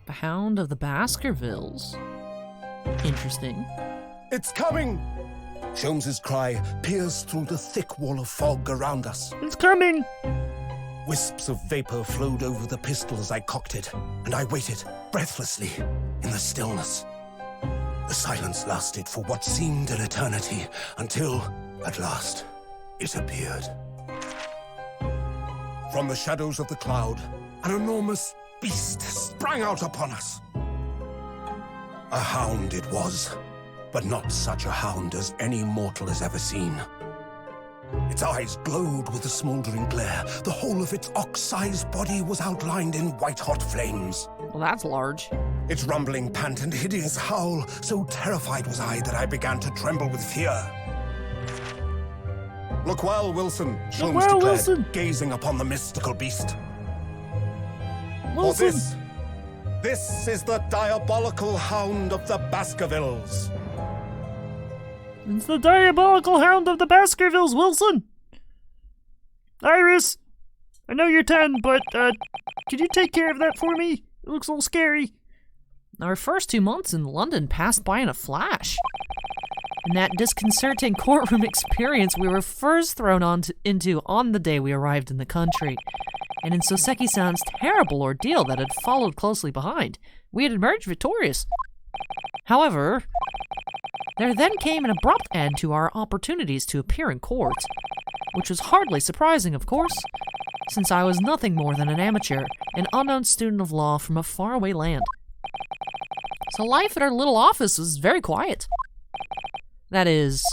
The Hound of the Baskervilles. Interesting. It's coming! Sholmes's cry pierced through the thick wall of fog around us. It's coming! Wisps of vapor flowed over the pistol as I cocked it, and I waited, breathlessly, in the stillness. The silence lasted for what seemed an eternity, until, at last, it appeared. From the shadows of the cloud, an enormous beast sprang out upon us. A hound it was, but not such a hound as any mortal has ever seen. Its eyes glowed with a smoldering glare. The whole of its ox-sized body was outlined in white-hot flames. Well, that's large. Its rumbling pant and hideous howl, so terrified was I that I began to tremble with fear. Look well, Wilson, Sholmes declared, Wilson. gazing upon the mystical beast. Wilson. For this is the diabolical hound of the Baskervilles. It's the diabolical hound of the Baskervilles, Wilson! Iris! I know you're 10, but, could you take care of that for me? It looks a little scary. Our first 2 months in London passed by in a flash. In that disconcerting courtroom experience we were first thrown into on the day we arrived in the country, and in Soseki-san's terrible ordeal that had followed closely behind, we had emerged victorious. However, there then came an abrupt end to our opportunities to appear in court, which was hardly surprising, of course, since I was nothing more than an amateur, an unknown student of law from a faraway land. So life at our little office was very quiet. That is,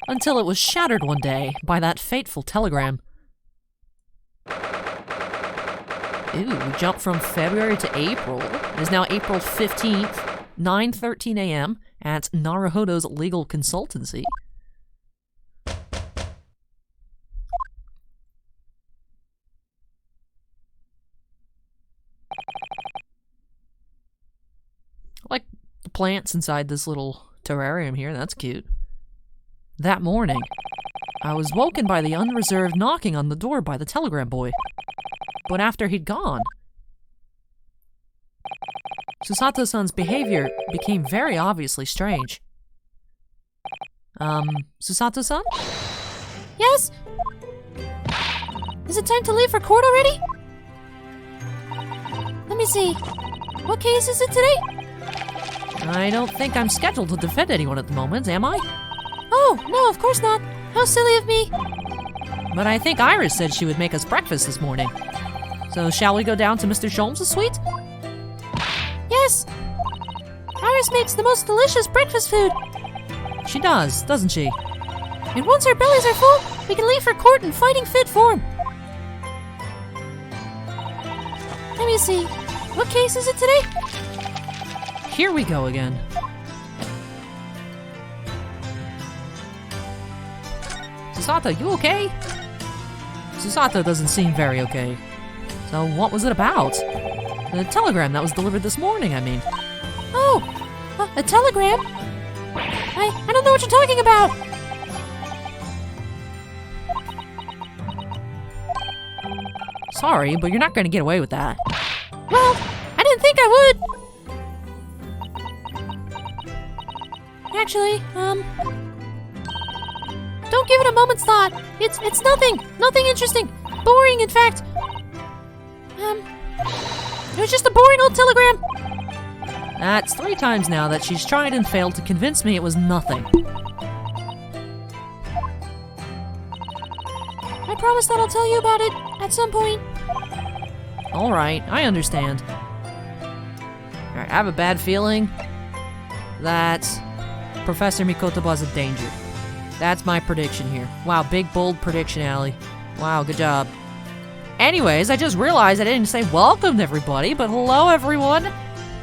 until it was shattered one day by that fateful telegram. Ooh, we jumped from February to April. It is now April 15th, 9:13 a.m. at Naruhodo's Legal Consultancy. I like the plants inside this little terrarium here. That's cute. That morning, I was woken by the unreserved knocking on the door by the telegram boy. But after he'd gone, Susato-san's behavior became very obviously strange. Susato-san? Yes? Is it time to leave for court already? Let me see. What case is it today? I don't think I'm scheduled to defend anyone at the moment, am I? Oh, no, of course not. How silly of me. But I think Iris said she would make us breakfast this morning. So shall we go down to Mr. Sholmes' suite? Yes. Iris makes the most delicious breakfast food. She does, doesn't she? And once our bellies are full, we can leave for court in fighting fit form. Let me see. What case is it today? Here we go again. Susato, you okay? Susato doesn't seem very okay. So what was it about? The telegram that was delivered this morning, I mean. Oh, a telegram? I don't know what you're talking about. Sorry, but you're not going to get away with that. Well, I didn't think I would. Actually, don't give it a moment's thought. It's nothing interesting. Boring, in fact. It was just a boring old telegram. That's 3 times now that she's tried and failed to convince me it was nothing. I promise that I'll tell you about it at some point. Alright, I understand. Alright, I have a bad feeling that Professor Mikotoba's a danger. That's my prediction here. Wow, big, bold prediction, Allie. Wow, good job. Anyways, I just realized I didn't say welcome to everybody, but hello, everyone.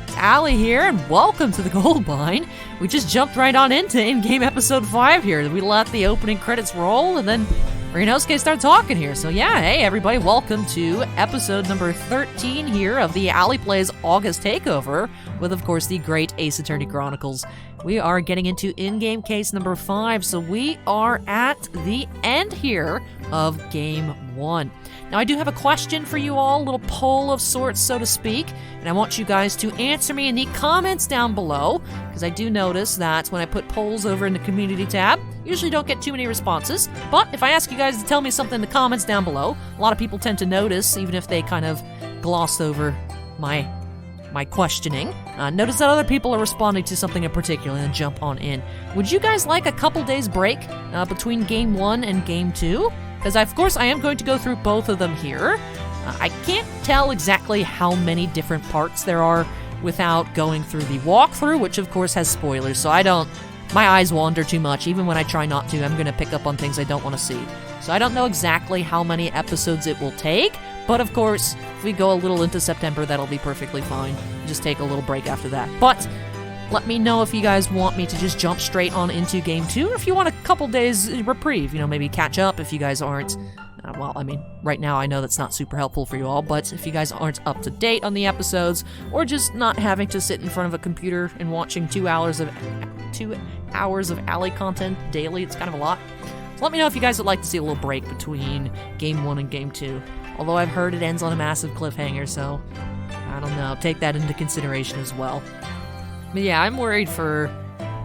It's Allie here, and welcome to the Gold Mine. We just jumped right on into in-game episode 5 here. We let the opening credits roll, and then Rinosuke started talking here. So yeah, hey, everybody, welcome to episode number 13 here of the Allie Plays August Takeover, with, of course, the great Ace Attorney Chronicles. We are getting into in-game case number 5, so we are at the end here of game 1. Now, I do have a question for you all, a little poll of sorts, so to speak, and I want you guys to answer me in the comments down below, because I do notice that when I put polls over in the community tab, usually don't get too many responses, but if I ask you guys to tell me something in the comments down below, a lot of people tend to notice, even if they kind of gloss over my questioning. Notice that other people are responding to something in particular and jump on in. Would you guys like a couple days break between Game 1 and Game 2? Because, of course, I am going to go through both of them here. I can't tell exactly how many different parts there are without going through the walkthrough, which, of course, has spoilers, so my eyes wander too much. Even when I try not to, I'm going to pick up on things I don't want to see. So I don't know exactly how many episodes it will take, but of course, if we go a little into September, that'll be perfectly fine. Just take a little break after that. But let me know if you guys want me to just jump straight on into Game 2, or if you want a couple days reprieve, maybe catch up if you guys aren't, right now I know that's not super helpful for you all, but if you guys aren't up to date on the episodes, or just not having to sit in front of a computer and watching 2 hours of alley content daily, it's kind of a lot. So let me know if you guys would like to see a little break between Game 1 and Game 2. Although I've heard it ends on a massive cliffhanger, so I don't know. Take that into consideration as well. But yeah, I'm worried for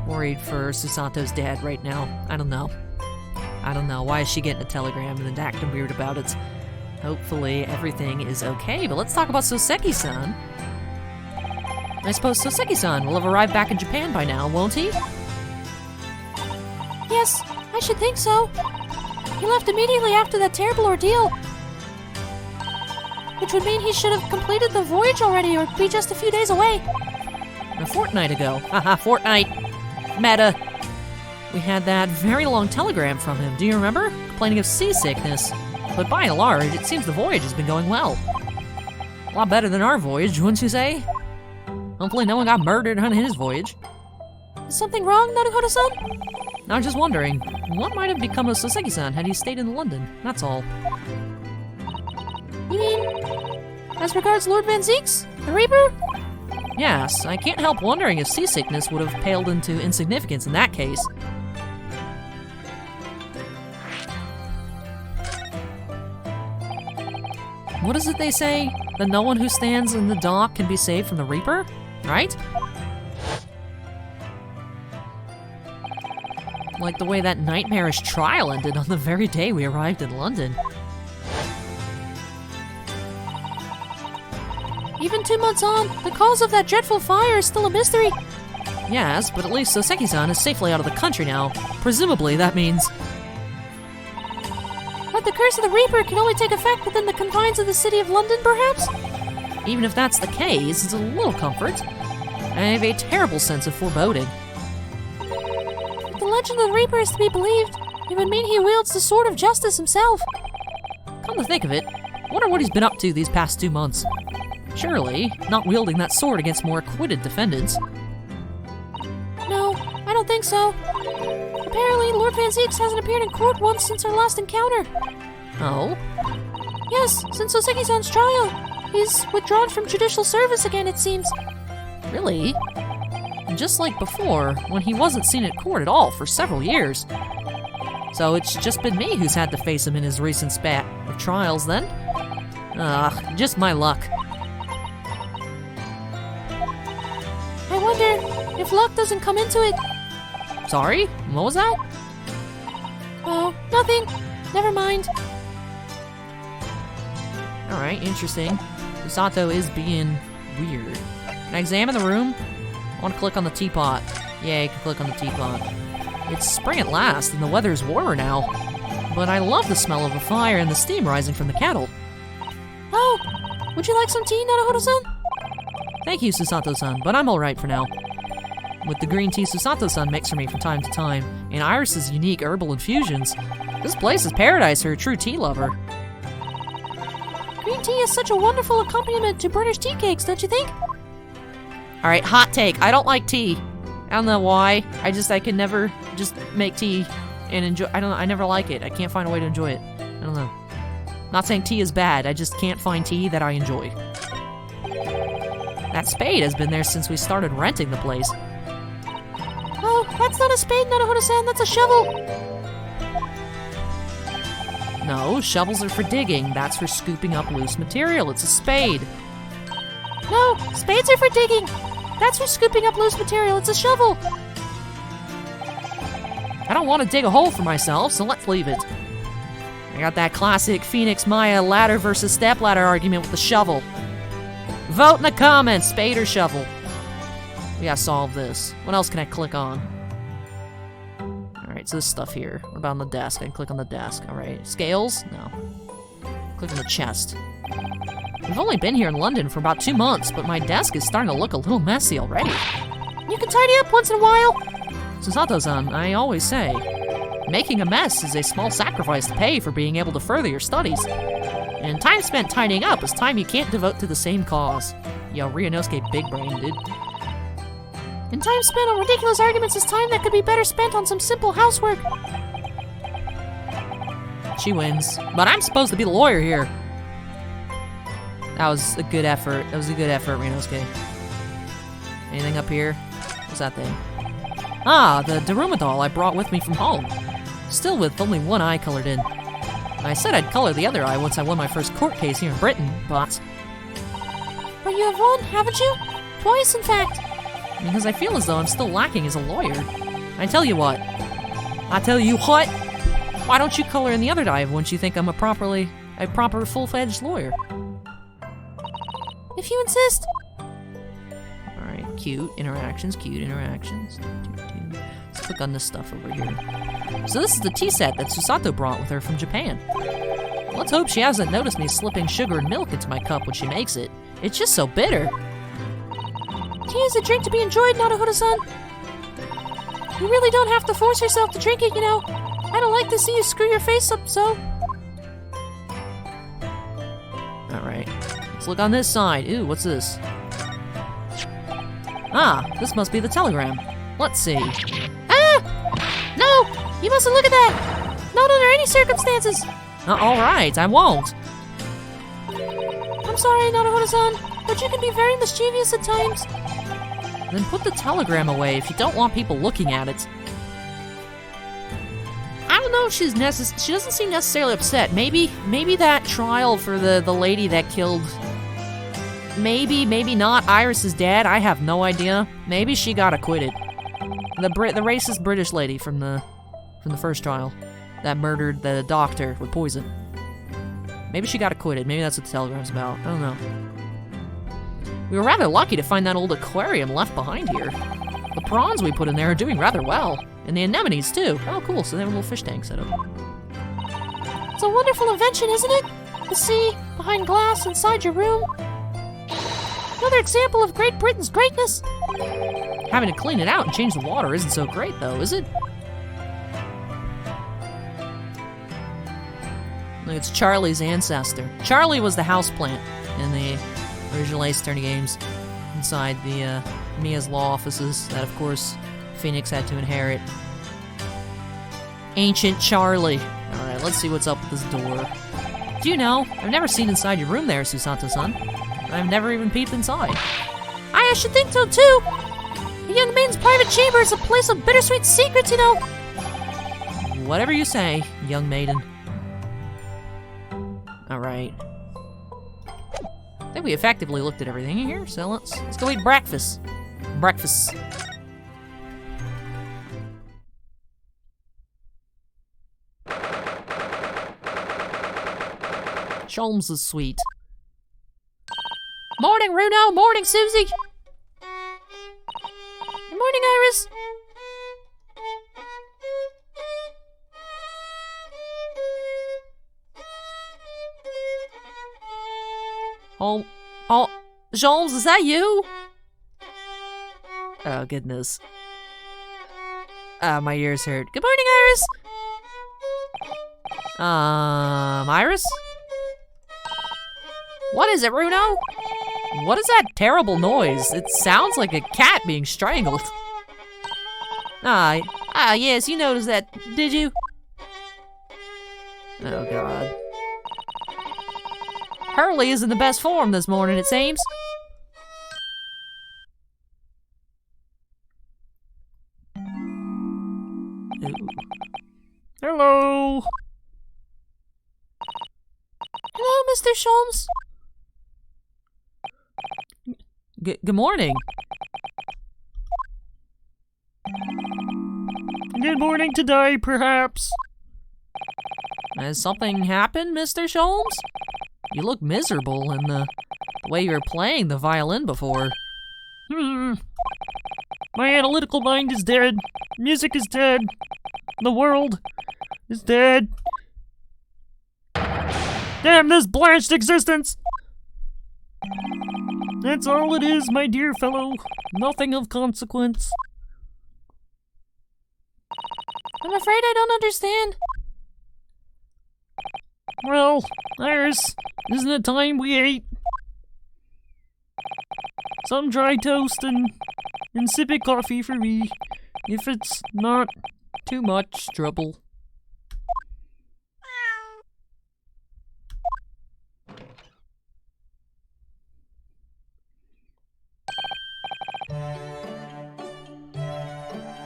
Susanto's dad right now. I don't know. Why is she getting a telegram and then acting weird about it? Hopefully everything is okay. But let's talk about Soseki-san. I suppose Soseki-san will have arrived back in Japan by now, won't he? Yes, I should think so. He left immediately after that terrible ordeal. Which would mean he should have completed the voyage already, or be just a few days away. A fortnight ago. Haha, fortnight. Meta. We had that very long telegram from him, do you remember? Complaining of seasickness. But by and large, it seems the voyage has been going well. A lot better than our voyage, wouldn't you say? Hopefully no one got murdered on his voyage. Is something wrong, Naruhodo-san? I was just wondering, what might have become of Soseki-san had he stayed in London? That's all. You mean, as regards Lord Van Zeeks, the Reaper? Yes, I can't help wondering if seasickness would have paled into insignificance in that case. What is it they say? That no one who stands in the dock can be saved from the Reaper? Right? Like the way that nightmarish trial ended on the very day we arrived in London. Even 2 months on, the cause of that dreadful fire is still a mystery. Yes, but at least Soseki-san is safely out of the country now. Presumably, that means... But the curse of the Reaper can only take effect within the confines of the city of London, perhaps? Even if that's the case, it's a little comfort. I have a terrible sense of foreboding. If the legend of the Reaper is to be believed, it would mean he wields the sword of justice himself. Come to think of it, wonder what he's been up to these past 2 months. Surely, not wielding that sword against more acquitted defendants. No, I don't think so. Apparently, Lord Van Zeeks hasn't appeared in court once since our last encounter. Oh? Yes, since Soseki-san's trial. He's withdrawn from judicial service again, it seems. Really? Just like before, when he wasn't seen at court at all for several years. So it's just been me who's had to face him in his recent spat of trials, then? Ugh, just my luck. I wonder if luck doesn't come into it. Sorry? What was that? Oh, nothing. Never mind. Alright, interesting. Susato is being weird. Can I examine the room? I want to click on the teapot. Yeah, you can click on the teapot. It's spring at last, and the weather's warmer now. But I love the smell of the fire and the steam rising from the kettle. Oh, would you like some tea, Naruhodo-san? Thank you, Susato-san, but I'm alright for now. With the green tea Susato-san makes for me from time to time, and Iris's unique herbal infusions, this place is paradise for a true tea lover. Green tea is such a wonderful accompaniment to British tea cakes, don't you think? Alright, hot take. I don't like tea. I don't know why. I can never just make tea and enjoy. I never like it. I can't find a way to enjoy it. I don't know. Not saying tea is bad. I just can't find tea that I enjoy. That spade has been there since we started renting the place. Oh, that's not a spade, Naruhodo-san. That's a shovel. No, shovels are for digging. That's for scooping up loose material. It's a spade. No, spades are for digging. That's for scooping up loose material. It's a shovel. I don't want to dig a hole for myself, so let's leave it. I got that classic Phoenix Maya ladder versus stepladder argument with the shovel. Vote in the comments, spade or shovel. We gotta solve this. What else can I click on? Alright, so this stuff here. What about on the desk? I can click on the desk. Alright, scales? No. Click on the chest. We've only been here in London for about 2 months, but my desk is starting to look a little messy already. You can tidy up once in a while. Susato-san, I always say, making a mess is a small sacrifice to pay for being able to further your studies. And time spent tidying up is time you can't devote to the same cause. Yo, Ryunosuke big brain, dude. And time spent on ridiculous arguments is time that could be better spent on some simple housework. She wins. But I'm supposed to be the lawyer here. That was a good effort. That was a good effort, Ryunosuke. Anything up here? What's that thing? Ah, the Daruma Doll I brought with me from home. Still with only one eye colored in. I said I'd color the other eye once I won my first court case here in Britain, but... But you have won, haven't you? Twice, in fact. Because I feel as though I'm still lacking as a lawyer. I tell you what. Why don't you color in the other eye once you think I'm a proper full-fledged lawyer? If you insist. Alright, cute interactions. Let's click on this stuff over here. So this is the tea set that Susato brought with her from Japan. Let's hope she hasn't noticed me slipping sugar and milk into my cup when she makes it. It's just so bitter. Tea is a drink to be enjoyed, Naruhodo-san. You really don't have to force yourself to drink it, you know. I don't like to see you screw your face up, so... Alright. Let's look on this side. Ooh, what's this? Ah, this must be the telegram. Let's see. Ah! No! You mustn't look at that! Not under any circumstances! Alright, I won't. I'm sorry, Naruhodo-san, but you can be very mischievous at times. Then put the telegram away if you don't want people looking at it. I don't know if she doesn't seem necessarily upset. Maybe that trial for the lady that killed... Maybe not Iris's dad. I have no idea. Maybe she got acquitted. The racist British lady from the first trial that murdered the doctor with poison. Maybe she got acquitted. Maybe that's what the telegram's about. I don't know. We were rather lucky to find that old aquarium left behind here. The prawns we put in there are doing rather well. And the anemones, too. Oh, cool. So they have a little fish tank set up. It's a wonderful invention, isn't it? The sea, behind glass, inside your room. Another example of Great Britain's greatness. Having to clean it out and change the water isn't so great, though, is it? Look, it's Charlie's ancestor. Charlie was the houseplant in the original Ace Attorney games inside the Mia's law offices that, of course, Phoenix had to inherit. Ancient Charlie. Alright, let's see what's up with this door. Do you know, I've never seen inside your room there, Susato-san. I've never even peeped inside. I should think so, too. A young maiden's private chamber is a place of bittersweet secrets, you know. Whatever you say, young maiden. Alright. I think we effectively looked at everything in here, so let's go eat breakfast. Breakfast. Sholmes is sweet. Morning, Runo. Morning, Susie. Good morning, Iris. Oh, Sholmes, is that you? Oh, goodness. My ears hurt. Good morning, Iris. Iris? What is it, Runo? What is that terrible noise? It sounds like a cat being strangled. Yes, you noticed that, did you? Oh, God. Hurley is in the best form this morning, it seems. Hello. Hello, Mr. Sholmes. Good morning. Good morning today, perhaps. Has something happened, Mr. Sholmes? You look miserable in the way you were playing the violin before. My analytical mind is dead. Music is dead. The world is dead. Damn this blanched existence! That's all it is, my dear fellow. Nothing of consequence. I'm afraid I don't understand. Well, Iris, isn't it time we ate? Some dry toast and insipid coffee for me, if it's not too much trouble.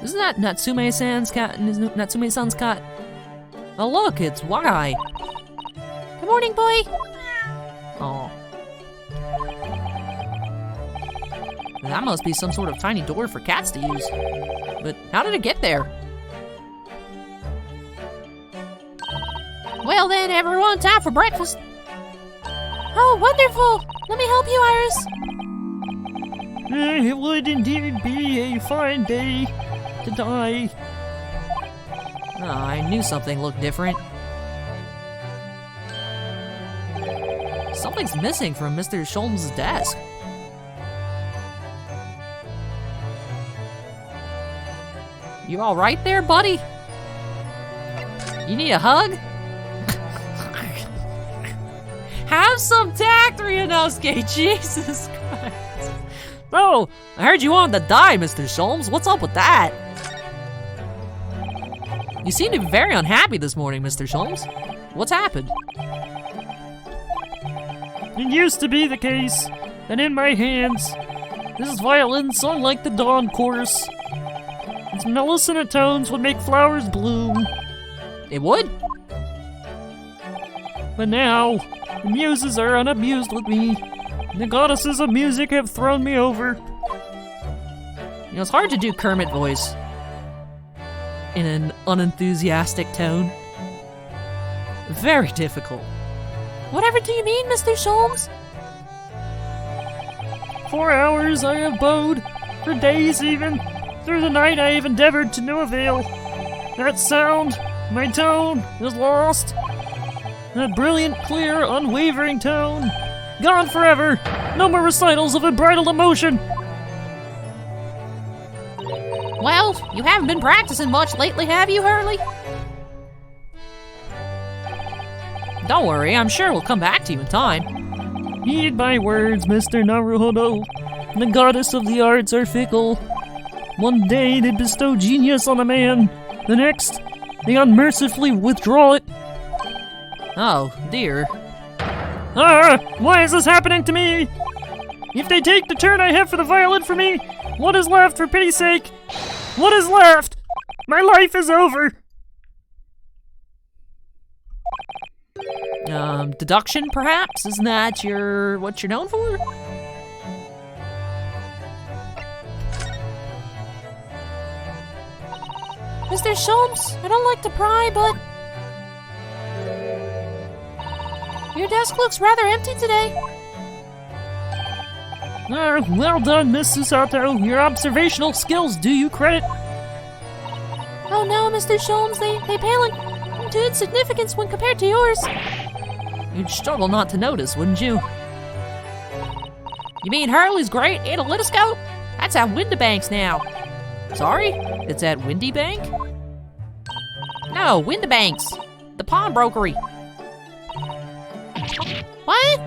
Isn't that Natsume-san's cat? Natsume-san's cat? Oh look, it's Wagai. Good morning, boy. Oh. That must be some sort of tiny door for cats to use. But how did it get there? Well then, everyone, time for breakfast. Oh, wonderful. Let me help you, Iris. It would indeed be a fine day to die. Oh, I knew something looked different. Something's missing from Mr. Sholmes' desk. You all right there, buddy? You need a hug? Have some tact, Ryunosuke! Jesus Christ. Oh, I heard you wanted to die, Mr. Sholmes. What's up with that? You seem to be very unhappy this morning, Mr. Sholmes. What's happened? It used to be the case that in my hands, this violin sung like the dawn chorus. Its melissonant tones would make flowers bloom. It would? But now, the muses are unamused with me. The goddesses of music have thrown me over. You know, it's hard to do Kermit voice in an unenthusiastic tone. Very difficult. Whatever do you mean, Mr. Sholmes? 4 hours I have bowed, for days even. Through the night I have endeavored to no avail. That sound, my tone, is lost. That brilliant, clear, unwavering tone, gone forever. No more recitals of unbridled emotion. Well, you haven't been practicing much lately, have you, Hurley? Don't worry, I'm sure we'll come back to you in time. Heed my words, Mr. Naruhodo. The goddess of the arts are fickle. One day they bestow genius on a man. The next, they unmercifully withdraw it. Oh, dear. Why is this happening to me? If they take the turn I have for the violin for me, what is left, for pity's sake? What is left? My life is over. Deduction, perhaps? Isn't that what you're known for? Mr. Sholmes, I don't like to pry, but your desk looks rather empty today. Well done, Miss Susato. Your observational skills do you credit. Oh no, Mr. Sholmes, they pale into insignificance when compared to yours. You'd struggle not to notice, wouldn't you? You mean Hurley's great analytoscope? That's at Windibank's now. Sorry? It's at Windy Bank? No, Windibank's. The pawnbrokery. What?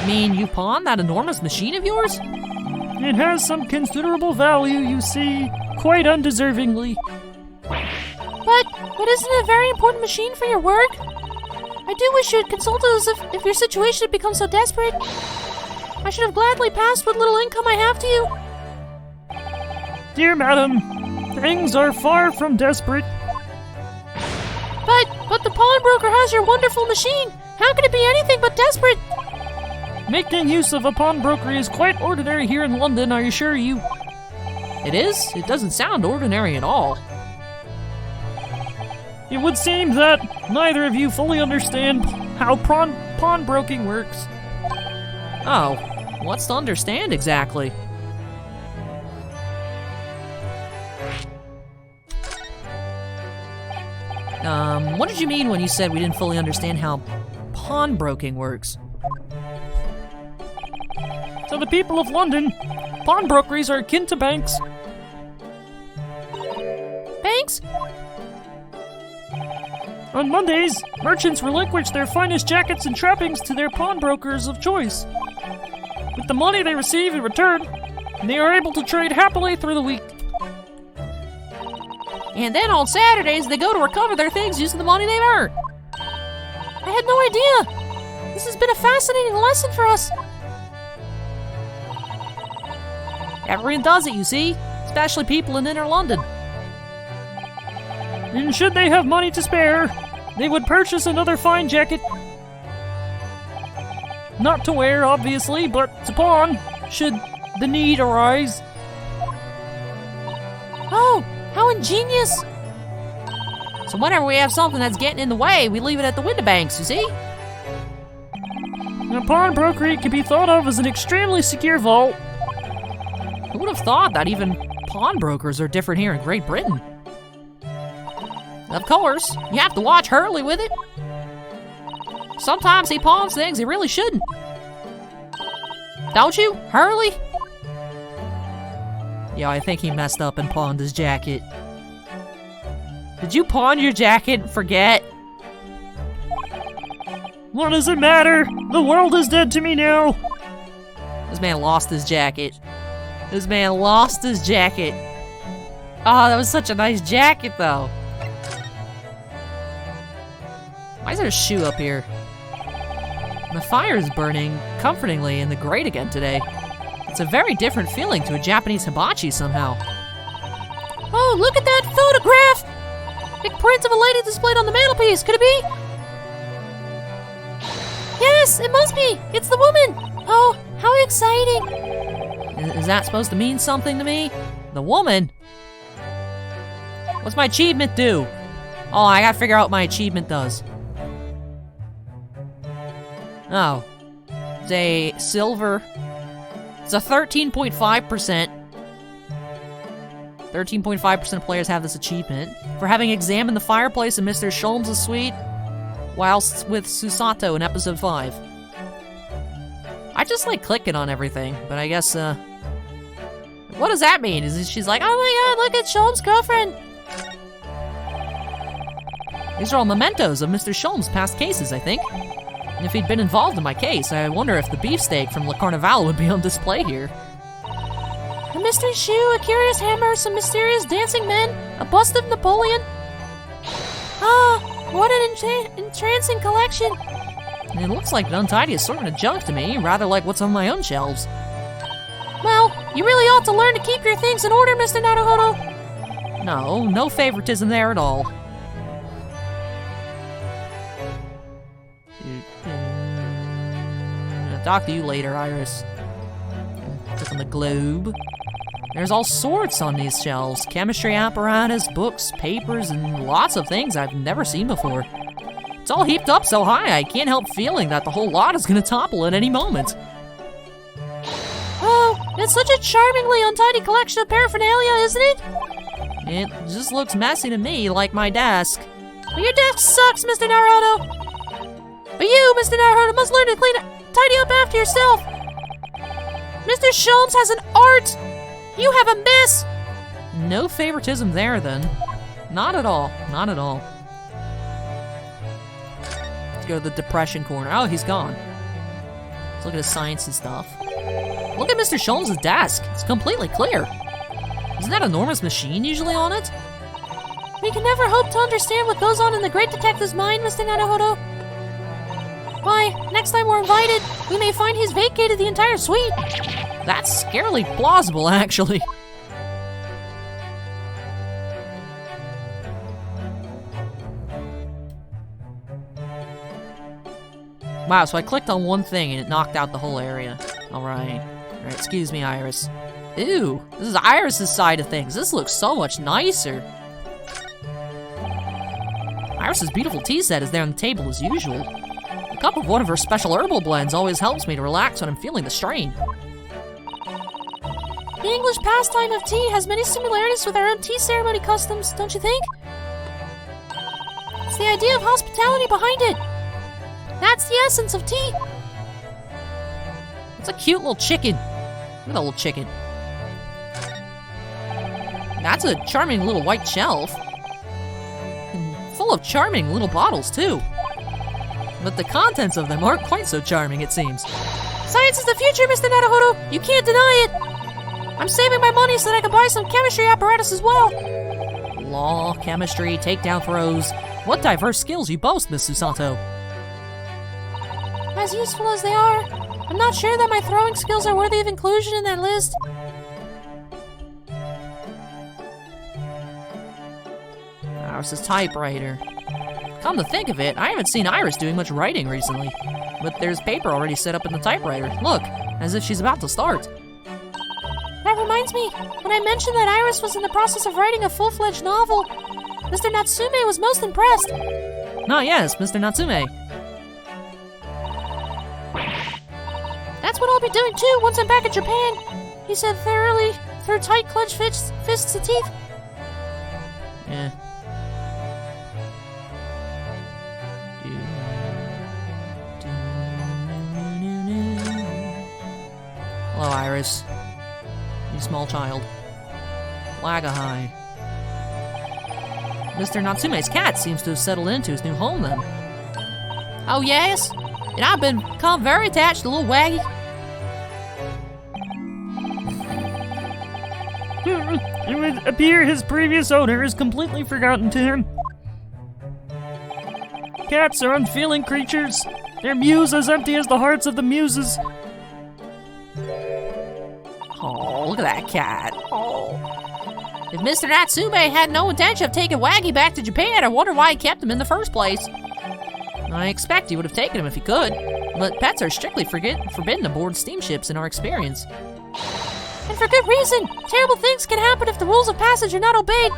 You mean you pawned that enormous machine of yours? It has some considerable value, you see, quite undeservingly. But isn't it a very important machine for your work? I do wish you had consulted us if your situation had become so desperate. I should have gladly passed what little income I have to you. Dear madam, things are far from desperate. But the pawnbroker has your wonderful machine. How can it be anything but desperate? Making use of a pawnbroker is quite ordinary here in London, I assure you. It is? It doesn't sound ordinary at all. It would seem that neither of you fully understand how pawnbroking works. Oh, what's to understand exactly? What did you mean when you said we didn't fully understand how pawnbroking works? To the people of London, pawnbrokeries are akin to banks. Banks? On Mondays, merchants relinquish their finest jackets and trappings to their pawnbrokers of choice. With the money they receive in return, they are able to trade happily through the week. And then on Saturdays, they go to recover their things using the money they've earned. I had no idea. This has been a fascinating lesson for us. Everyone does it, you see, especially people in inner London. And should they have money to spare, they would purchase another fine jacket. Not to wear, obviously, but to pawn, should the need arise. Oh, how ingenious. So whenever we have something that's getting in the way, we leave it at the window banks, you see? A pawnbrokery can be thought of as an extremely secure vault. Who would have thought that even pawnbrokers are different here in Great Britain? Of course, you have to watch Hurley with it. Sometimes he pawns things he really shouldn't. Don't you, Hurley? Yeah, I think he messed up and pawned his jacket. Did you pawn your jacket and forget? What does it matter? The world is dead to me now. This man lost his jacket. This man lost his jacket. Oh, that was such a nice jacket, though. Why is there a shoe up here? The fire is burning comfortingly in the grate again today. It's a very different feeling to a Japanese hibachi somehow. Oh, look at that photograph! Big print of a lady displayed on the mantelpiece. Could it be? Yes, it must be. It's the woman. Oh, how exciting. Is that supposed to mean something to me? The woman? What's my achievement do? Oh, I gotta figure out what my achievement does. Oh. It's a silver. It's a 13.5%. 13.5% of players have this achievement for having examined the fireplace in Mr. Sholmes' suite whilst with Susato in episode 5. I just like clicking on everything, but I guess, what does that mean? She's like, oh my god, look at Sholmes' girlfriend. These are all mementos of Mr. Sholmes' past cases, I think. And if he'd been involved in my case, I wonder if the beefsteak from Le Carnaval would be on display here. A mystery shoe, a curious hammer, some mysterious dancing men, a bust of Napoleon. Ah, what an entrancing collection. And it looks like the untidy assortment of junk to me, rather like what's on my own shelves. Well, you really ought to learn to keep your things in order, Mr. Naruhodo. No favoritism there at all. I'll talk to you later, Iris. Click on the globe. There's all sorts on these shelves. Chemistry apparatus, books, papers, and lots of things I've never seen before. It's all heaped up so high, I can't help feeling that the whole lot is gonna topple at any moment. Oh, it's such a charmingly untidy collection of paraphernalia, isn't it? It just looks messy to me, like my desk. Well, your desk sucks, Mr. Naruhodo. But you, Mr. Naruhodo, must learn to tidy up after yourself. Mr. Sholmes has an art. You have a mess. No favoritism there, then. Not at all. Not at all. Let's go to the depression corner. Oh, he's gone. Let's look at his science and stuff. Look at Mr. Sholmes' desk. It's completely clear. Isn't that enormous machine usually on it? We can never hope to understand what goes on in the great detective's mind, Mr. Naruhodo. Why, next time we're invited, we may find he's vacated the entire suite. That's scarily plausible, actually. Wow, so I clicked on one thing and it knocked out the whole area. Alright. Alright, excuse me, Iris. Ew, this is Iris's side of things. This looks so much nicer. Iris's beautiful tea set is there on the table as usual. A cup of one of her special herbal blends always helps me to relax when I'm feeling the strain. The English pastime of tea has many similarities with our own tea ceremony customs, don't you think? It's the idea of hospitality behind it. That's the essence of tea. It's a cute little chicken. Look at that little chicken. That's a charming little white shelf. And full of charming little bottles, too. But the contents of them aren't quite so charming, it seems. Science is the future, Mr. Naruhodo. You can't deny it. I'm saving my money so that I can buy some chemistry apparatus as well. Law, chemistry, takedown throws. What diverse skills you boast, Miss Susanto. As useful as they are, I'm not sure that my throwing skills are worthy of inclusion in that list. Iris's typewriter. Come to think of it, I haven't seen Iris doing much writing recently. But there's paper already set up in the typewriter. Look, as if she's about to start. That reminds me, when I mentioned that Iris was in the process of writing a full-fledged novel, Mr. Natsume was most impressed. Ah, yes, Mr. Natsume. That's what I'll be doing too once I'm back in Japan. He said thoroughly, through tight clenched fists of teeth. Yeah. Hello, Iris. You small child. Wagahai. Mr. Natsume's cat seems to have settled into his new home then. Oh yes? And I've become very attached to little Waggy. It would appear his previous owner is completely forgotten to him. Cats are unfeeling creatures. Their mews as empty as the hearts of the muses. Oh, look at that cat. Oh. If Mr. Natsume had no intention of taking Waggy back to Japan, I wonder why he kept him in the first place. I expect he would have taken him if he could, but pets are strictly forbidden aboard steamships in our experience. And for good reason. Terrible things can happen if the rules of passage are not obeyed.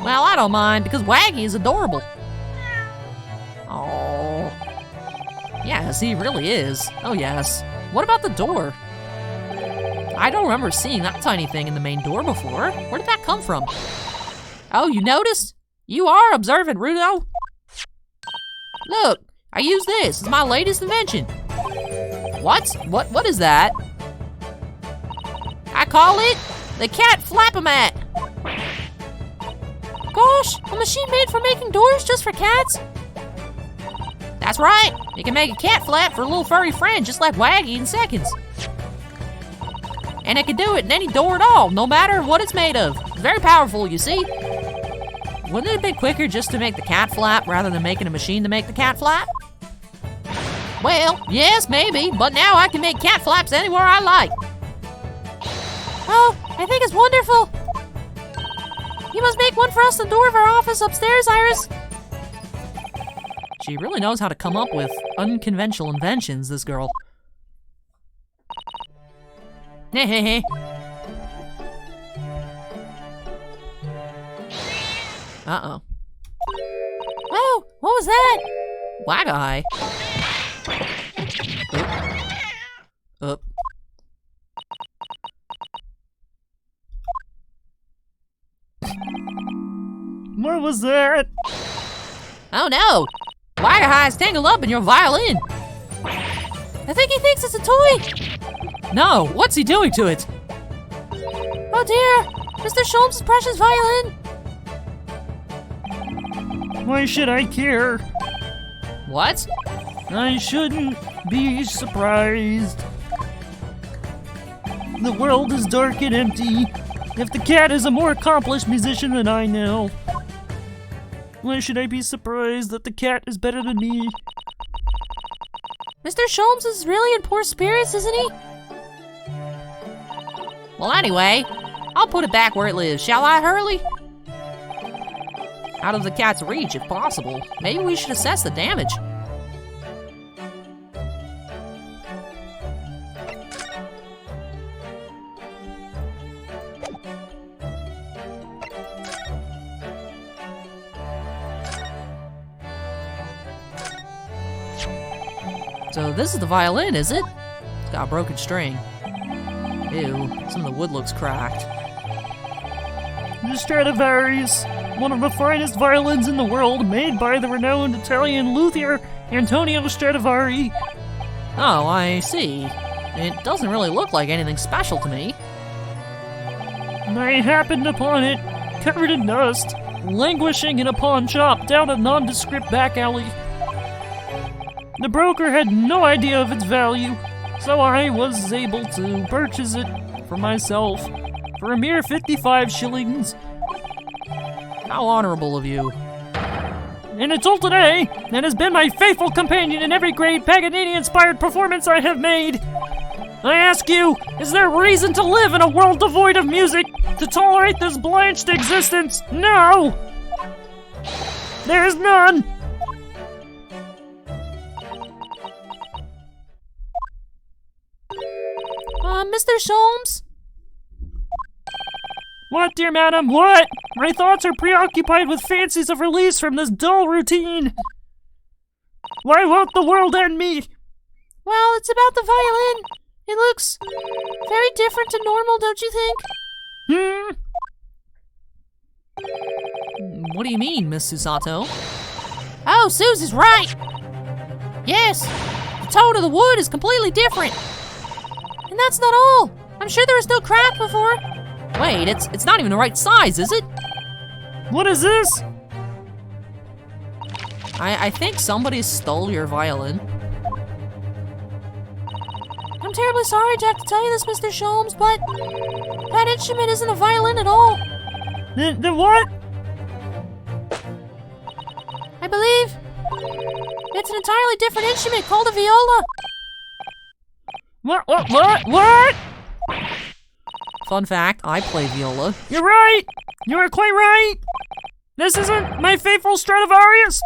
Well, I don't mind, because Waggy is adorable. Oh. Yes, he really is. Oh, yes. What about the door? I don't remember seeing that tiny thing in the main door before. Where did that come from? Oh, you noticed? You are observant, Rudo. Look, I use this. It's my latest invention. What? What is that? I call it the cat flap-o-mat. Gosh, a machine made for making doors just for cats? That's right. You can make a cat flap for a little furry friend just like Waggy in seconds. And it can do it in any door at all, no matter what it's made of. It's very powerful, you see. Wouldn't it have been quicker just to make the cat flap rather than making a machine to make the cat flap? Well, yes, maybe, but now I can make cat flaps anywhere I like. Oh, I think it's wonderful. You must make one for us in the door of our office upstairs, Iris. She really knows how to come up with unconventional inventions, this girl. Hey, hey, hey. Uh-oh. Oh, what was that? Wagahai. Up. What was that? Oh no! Wagahai's tangled up in your violin! I think he thinks it's a toy! No! What's he doing to it? Oh dear! Mr. Sholmes' precious violin! Why should I care? What? I shouldn't be surprised. The world is dark and empty. If the cat is a more accomplished musician than I know, why should I be surprised that the cat is better than me? Mr. Sholmes is really in poor spirits, isn't he? Well, anyway, I'll put it back where it lives, shall I, Hurley? out of the cat's reach if possible. Maybe we should assess the damage. So this is the violin, is it? It's got a broken string. Ew, some of the wood looks cracked. The Stradivarius, one of the finest violins in the world, made by the renowned Italian luthier Antonio Stradivari. Oh, I see. It doesn't really look like anything special to me. I happened upon it, covered in dust, languishing in a pawn shop down a nondescript back alley. The broker had no idea of its value, so I was able to purchase it for myself for a mere 55 shillings. How honorable of you. And until today, it has been my faithful companion in every great Paganini-inspired performance I have made. I ask you, is there reason to live in a world devoid of music, to tolerate this blanched existence? No! There is none! Mr. Sholmes? What, dear madam, what? My thoughts are preoccupied with fancies of release from this dull routine. Why won't the world end me? Well, it's about the violin. It looks very different to normal, don't you think? What do you mean, Miss Susato? Oh, Susie's right. Yes, the tone of the wood is completely different. And that's not all. I'm sure there was no crack before. Wait, it's not even the right size, is it? What is this? I think somebody stole your violin. I'm terribly sorry to have to tell you this, Mr. Sholmes, but that instrument isn't a violin at all. The what? I believe it's an entirely different instrument called a viola. What? Fun fact, I play viola. You're right! You are quite right! This isn't my faithful Stradivarius!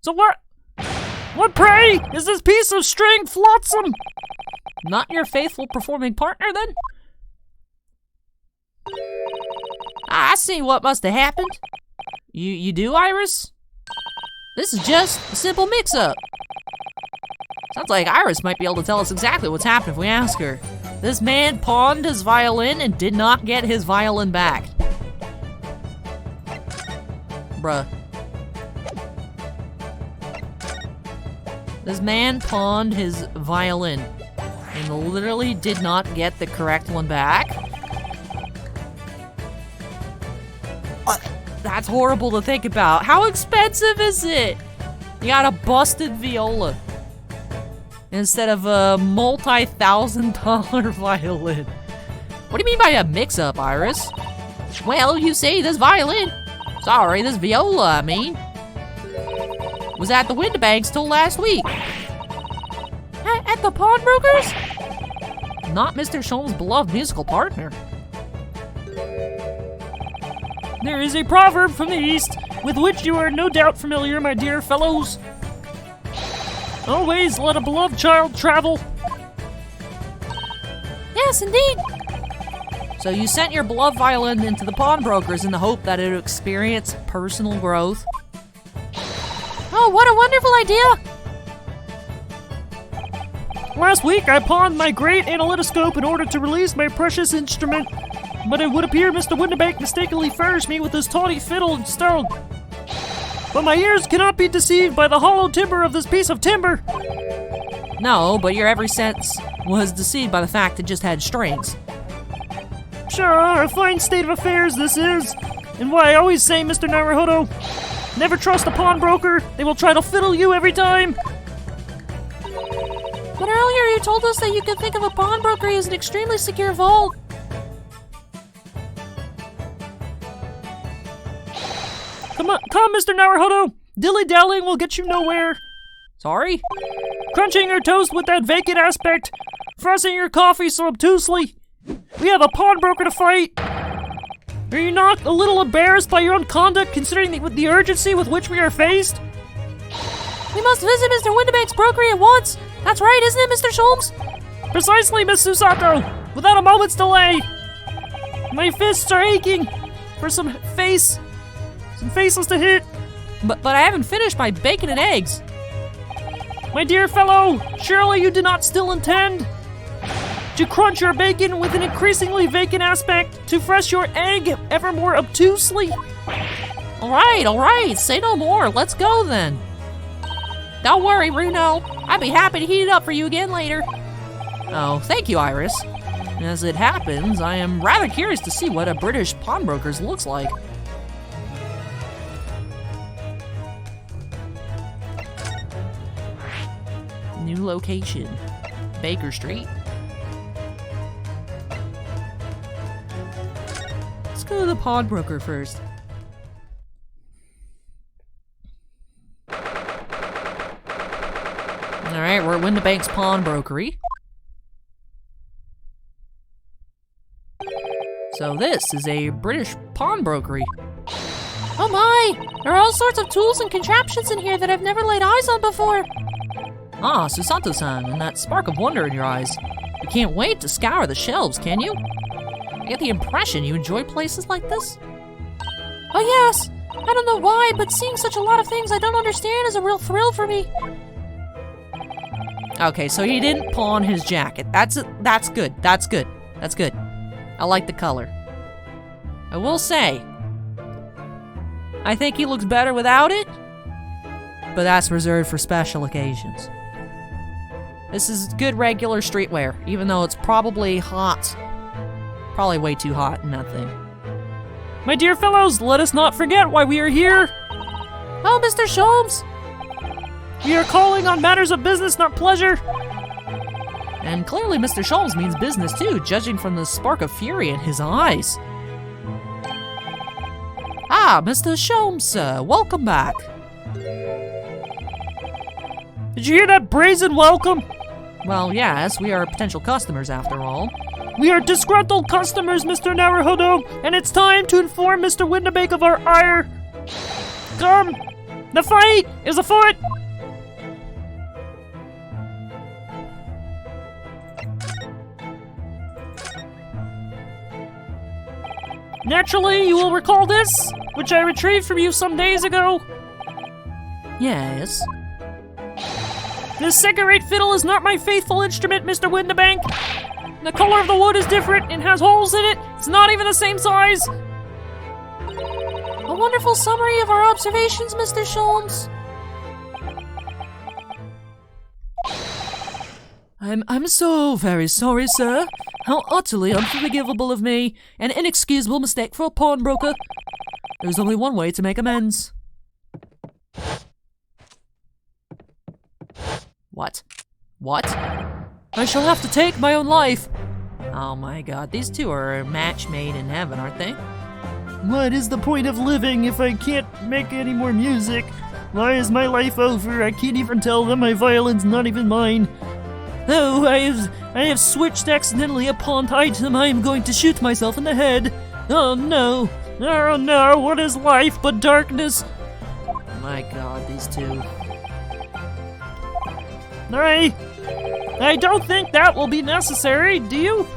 So what pray is this piece of string flotsam? Not your faithful performing partner, then? I see what must have happened. You do, Iris? This is just a simple mix-up. Sounds like Iris might be able to tell us exactly what's happened if we ask her. This man pawned his violin and did not get his violin back. Bruh. This man pawned his violin and literally did not get the correct one back. That's horrible to think about. How expensive is it? You got a busted viola instead of a multi-$1,000 violin. What do you mean by a mix-up, Iris? Well, you see, this violin, sorry, this viola, I mean, was at the Windibanks till last week. At the pawnbrokers? Not Mr. Sholmes' beloved musical partner. There is a proverb from the East with which you are no doubt familiar, my dear fellows. Always let a beloved child travel. Yes, indeed. So you sent your beloved violin into the pawnbrokers in the hope that it would experience personal growth? Oh, what a wonderful idea! Last week I pawned my great analytoscope in order to release my precious instrument, but it would appear Mr. Windibank mistakenly furnished me with his tawny fiddle instead. But my ears cannot be deceived by the hollow timbre of this piece of timber. No, but your every sense was deceived by the fact it just had strings. Sure, a fine state of affairs this is. And why I always say, Mr. Naruhodo, never trust a pawnbroker. They will try to fiddle you every time. But earlier you told us that you could think of a pawnbroker as an extremely secure vault. Come, Mr. Naruhodo. Dilly-dallying will get you nowhere. Sorry? Crunching your toast with that vacant aspect. Frosting your coffee so obtusely. We have a pawnbroker to fight. Are you not a little embarrassed by your own conduct, considering the urgency with which we are faced? We must visit Mr. Windibank's brokery at once. That's right, isn't it, Mr. Sholmes? Precisely, Miss Susato! Without a moment's delay! My fists are aching for some faces to hit. But I haven't finished my bacon and eggs. My dear fellow, surely you do not still intend to crunch your bacon with an increasingly vacant aspect, to fresh your egg ever more obtusely? All right, say no more. Let's go then. Don't worry, Bruno. I'd be happy to heat it up for you again later. Oh, thank you, Iris. As it happens, I am rather curious to see what a British pawnbroker's looks like. New location, Baker Street. Let's go to the pawnbroker first. Alright, we're at Windibank's pawnbrokery. So this is a British pawnbrokery. Oh my! There are all sorts of tools and contraptions in here that I've never laid eyes on before. Ah, Susato-san, and that spark of wonder in your eyes. You can't wait to scour the shelves, can you? I get the impression you enjoy places like this. Oh yes! I don't know why, but seeing such a lot of things I don't understand is a real thrill for me. Okay, so he didn't pawn his jacket. That's good. I like the color. I will say, I think he looks better without it, but that's reserved for special occasions. This is good regular streetwear, even though it's probably hot. Probably way too hot in that thing. My dear fellows, let us not forget why we are here. Oh, Mr. Sholmes! We are calling on matters of business, not pleasure. And clearly Mr. Sholmes means business too, judging from the spark of fury in his eyes. Ah, Mr. Sholmes, sir, welcome back. Did you hear that brazen welcome? Well, yes, we are potential customers after all. We are disgruntled customers, Mr. Naruhodo, and it's time to inform Mr. Windibank of our ire. Come, the fight is afoot. Naturally, you will recall this, which I retrieved from you some days ago. Yes. This second-rate fiddle is not my faithful instrument, Mr. Windibank. The color of the wood is different and has holes in it. It's not even the same size. A wonderful summary of our observations, Mr. Sholmes. I'm so very sorry, sir. How utterly unforgivable of me. An inexcusable mistake for a pawnbroker. There's only one way to make amends. What? I shall have to take my own life. Oh my god, these two are a match made in heaven, aren't they? What is the point of living if I can't make any more music? Why is my life over? I can't even tell them my violin's not even mine. Oh, I have switched accidentally a pawned item. I am going to shoot myself in the head. Oh no, what is life but darkness? My god, these two. I don't think that will be necessary, do you?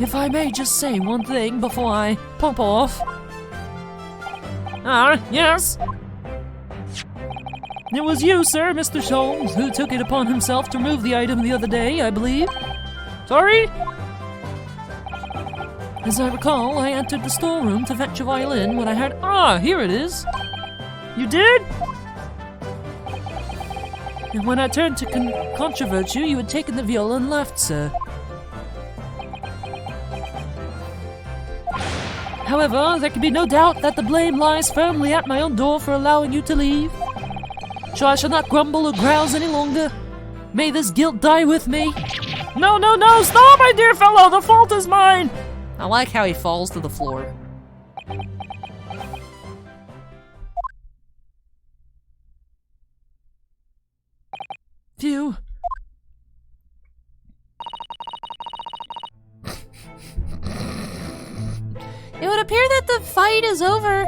If I may just say one thing before I pop off. Yes? It was you, sir, Mr. Sholmes, who took it upon himself to remove the item the other day, I believe. Sorry? As I recall, I entered the storeroom to fetch a violin when I heard, here it is. You did? And when I turned to controvert you, you had taken the viola and left, sir. However, there can be no doubt that the blame lies firmly at my own door for allowing you to leave. So I shall not grumble or grouse any longer. May this guilt die with me. No, stop, my dear fellow, the fault is mine. I like how he falls to the floor. Phew. It would appear that the fight is over.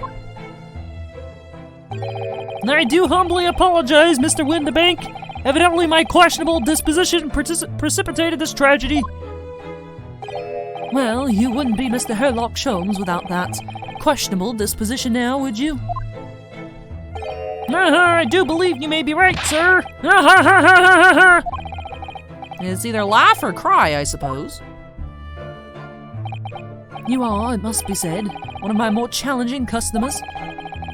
I do humbly apologize, Mr. Windibank. Evidently my questionable disposition precipitated this tragedy. Well, you wouldn't be Mr. Herlock Sholmes without that questionable disposition now, would you? I do believe you may be right, sir. It's either laugh or cry, I suppose. You are, it must be said, one of my more challenging customers.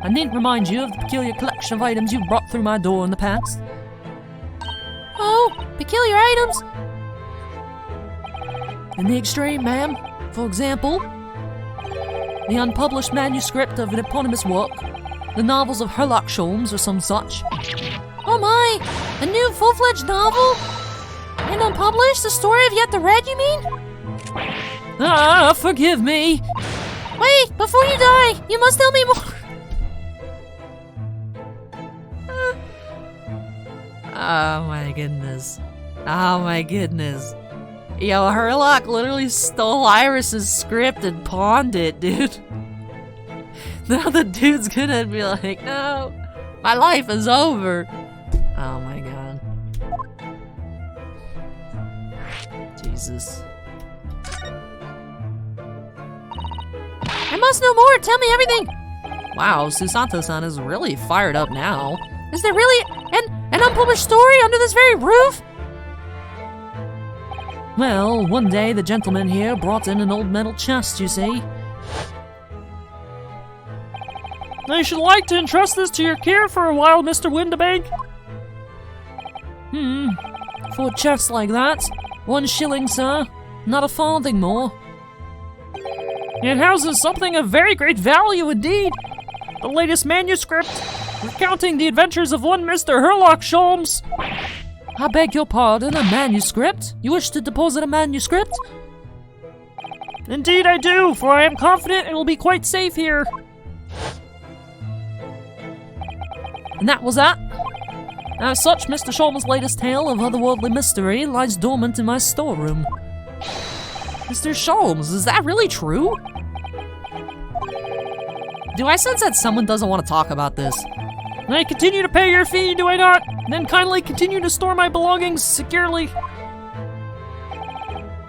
I needn't remind you of the peculiar collection of items you've brought through my door in the past. Oh, peculiar items? In the extreme, ma'am. For example, the unpublished manuscript of an eponymous work, the novels of Herlock Sholmes or some such. Oh my! A new full-fledged novel? And unpublished? The story I've yet to read, you mean? Forgive me! Wait, before you die, you must tell me more! Oh my goodness. Oh my goodness. Yo, Herlock literally stole Iris's script and pawned it, dude. Now the dude's gonna be like, no, my life is over. Oh my god. Jesus. I must know more, tell me everything! Wow, Susanto-san is really fired up now. Is there really an unpublished story under this very roof? Well, one day the gentleman here brought in an old metal chest, you see. I should like to entrust this to your care for a while, Mr. Windibank. For a chest like that, 1 shilling, sir. Not a farthing more. It houses something of very great value indeed. The latest manuscript, recounting the adventures of one Mr. Herlock Sholmes. I beg your pardon, a manuscript? You wish to deposit a manuscript? Indeed I do, for I am confident it will be quite safe here. And that was that? As such, Mr. Sholmes' latest tale of otherworldly mystery lies dormant in my storeroom. Mr. Sholmes, is that really true? Do I sense that someone doesn't want to talk about this? I continue to pay your fee, do I not? Then kindly continue to store my belongings securely.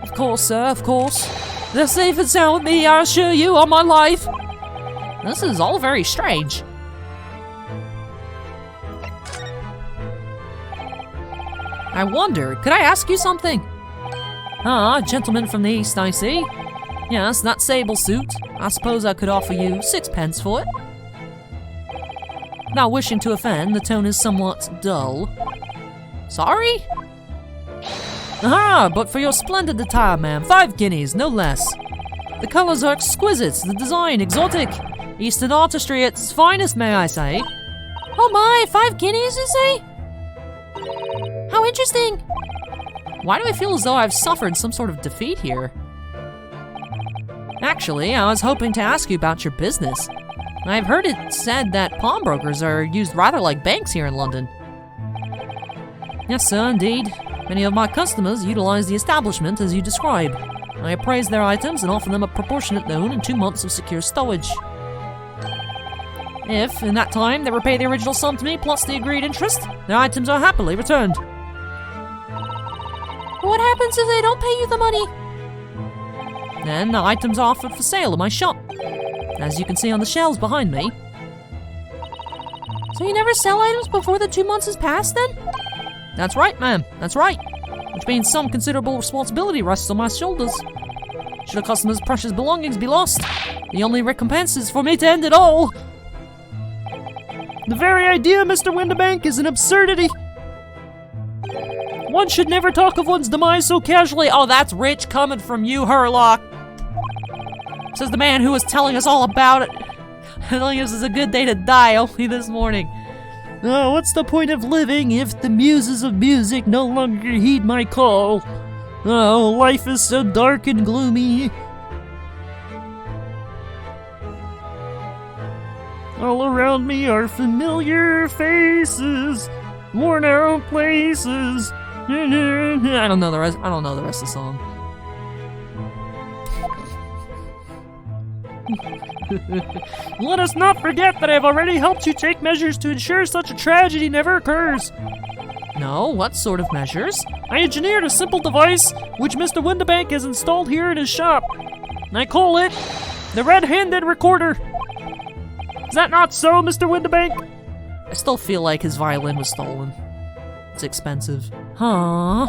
Of course, sir, of course. They're safe and sound with me, I assure you, on my life. This is all very strange. I wonder, could I ask you something? Gentleman from the East, I see. Yes, that sable suit. I suppose I could offer you 6 pence for it. Not wishing to offend, the tone is somewhat dull. Sorry? But for your splendid attire, ma'am, 5 guineas, no less. The colors are exquisite, the design exotic. Eastern artistry at its finest, may I say. Oh my, 5 guineas, you say? How interesting. Why do I feel as though I've suffered some sort of defeat here? Actually, I was hoping to ask you about your business. I've heard it said that pawnbrokers are used rather like banks here in London. Yes, sir, indeed. Many of my customers utilize the establishment as you describe. I appraise their items and offer them a proportionate loan and 2 months of secure stowage. If, in that time, they repay the original sum to me plus the agreed interest, their items are happily returned. What happens if they don't pay you the money? Then the items are offered for sale in my shop, as you can see on the shelves behind me. So you never sell items before the 2 months has passed, then? That's right, ma'am, that's right. Which means some considerable responsibility rests on my shoulders. Should a customer's precious belongings be lost, the only recompense is for me to end it all. The very idea, Mr. Windibank, is an absurdity. One should never talk of one's demise so casually. Oh, that's rich coming from you, Herlock. Says the man who was telling us all about it. Telling us it's a good day to die only this morning. Oh, what's the point of living if the muses of music no longer heed my call? Oh, life is so dark and gloomy. All around me are familiar faces, worn out places. I don't know the rest of the song. Let us not forget that I have already helped you take measures to ensure such a tragedy never occurs. No, what sort of measures? I engineered a simple device which Mr. Windibank has installed here in his shop. I call it the red-handed recorder. Is that not so, Mr. Windibank? I still feel like his violin was stolen. It's expensive. Huh?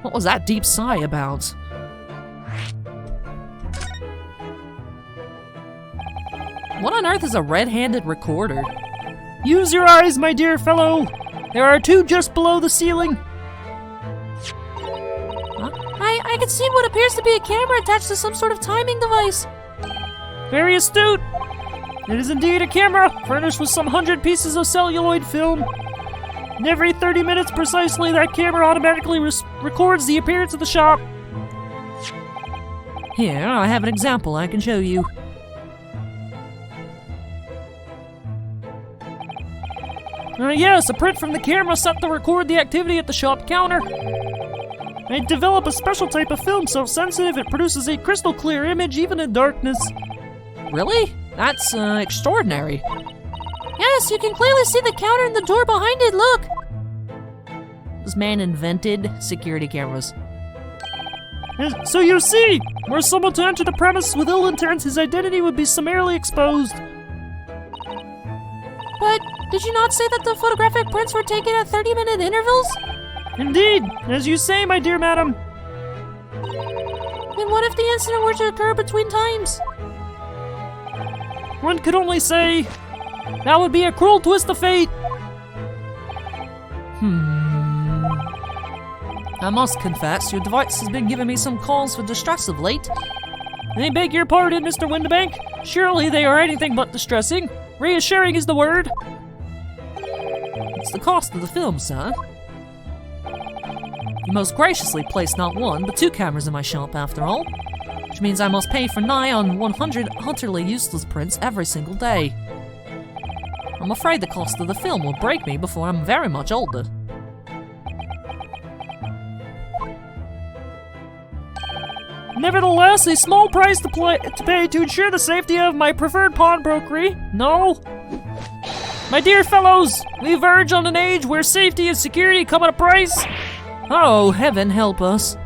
What was that deep sigh about? What on earth is a red-handed recorder? Use your eyes, my dear fellow. There are two just below the ceiling. I can see what appears to be a camera attached to some sort of timing device. Very astute. It is indeed a camera, furnished with some 100 pieces of celluloid film. And every 30 minutes precisely, that camera automatically records the appearance of the shop. Here, I have an example I can show you. Yes, a print from the camera set to record the activity at the shop counter. I developed a special type of film so sensitive it produces a crystal clear image even in darkness. Really? That's extraordinary. Yes, you can clearly see the counter and the door behind it, look! This man invented security cameras. So you see, were someone to enter the premise with ill intent, his identity would be summarily exposed. But did you not say that the photographic prints were taken at 30-minute intervals? Indeed, as you say, my dear madam. Then what if the incident were to occur between times? One could only say, that would be a cruel twist of fate. I must confess, your device has been giving me some calls for distress of late. I beg your pardon, Mr. Windibank. Surely they are anything but distressing. Reassuring is the word. It's the cost of the film, sir. You most graciously placed not one, but 2 cameras in my shop, after all. Which means I must pay for nigh on 100 utterly useless prints every single day. I'm afraid the cost of the film will break me before I'm very much older. Nevertheless, a small price to pay to ensure the safety of my preferred pawnbrokery. No. My dear fellows, we verge on an age where safety and security come at a price. Oh, heaven help us.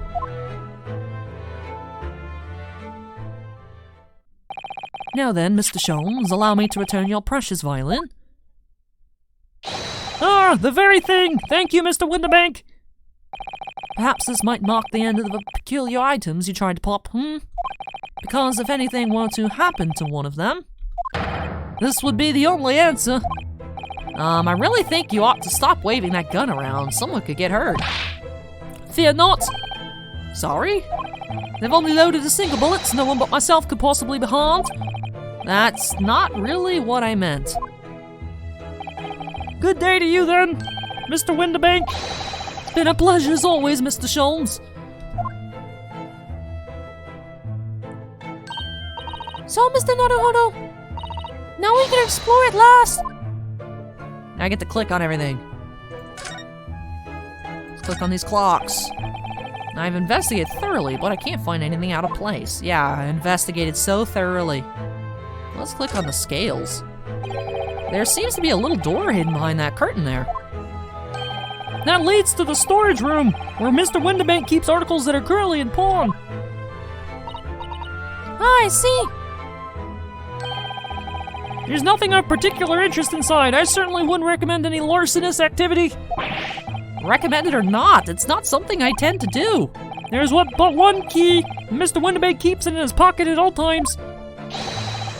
Now then, Mr. Sholmes, allow me to return your precious violin. Ah, the very thing! Thank you, Mr. Windibank. Perhaps this might mark the end of the peculiar items you tried to pop, Because if anything were to happen to one of them, this would be the only answer. I really think you ought to stop waving that gun around. Someone could get hurt. Fear not. Sorry? They've only loaded a single bullet, so no one but myself could possibly be harmed. That's not really what I meant. Good day to you, then, Mr. Windibank. It's been a pleasure as always, Mr. Sholmes. So, Mr. Naruhodo, now we can explore at last. I get to click on everything. Let's click on these clocks. I've investigated thoroughly, but I can't find anything out of place. Yeah, I investigated so thoroughly. Let's click on the scales. There seems to be a little door hidden behind that curtain there. That leads to the storage room, where Mr. Windibank keeps articles that are currently in pawn. Ah, I see. There's nothing of particular interest inside. I certainly wouldn't recommend any larcenous activity. Recommend it or not, it's not something I tend to do. There's but one key, and Mr. Windibank keeps it in his pocket at all times.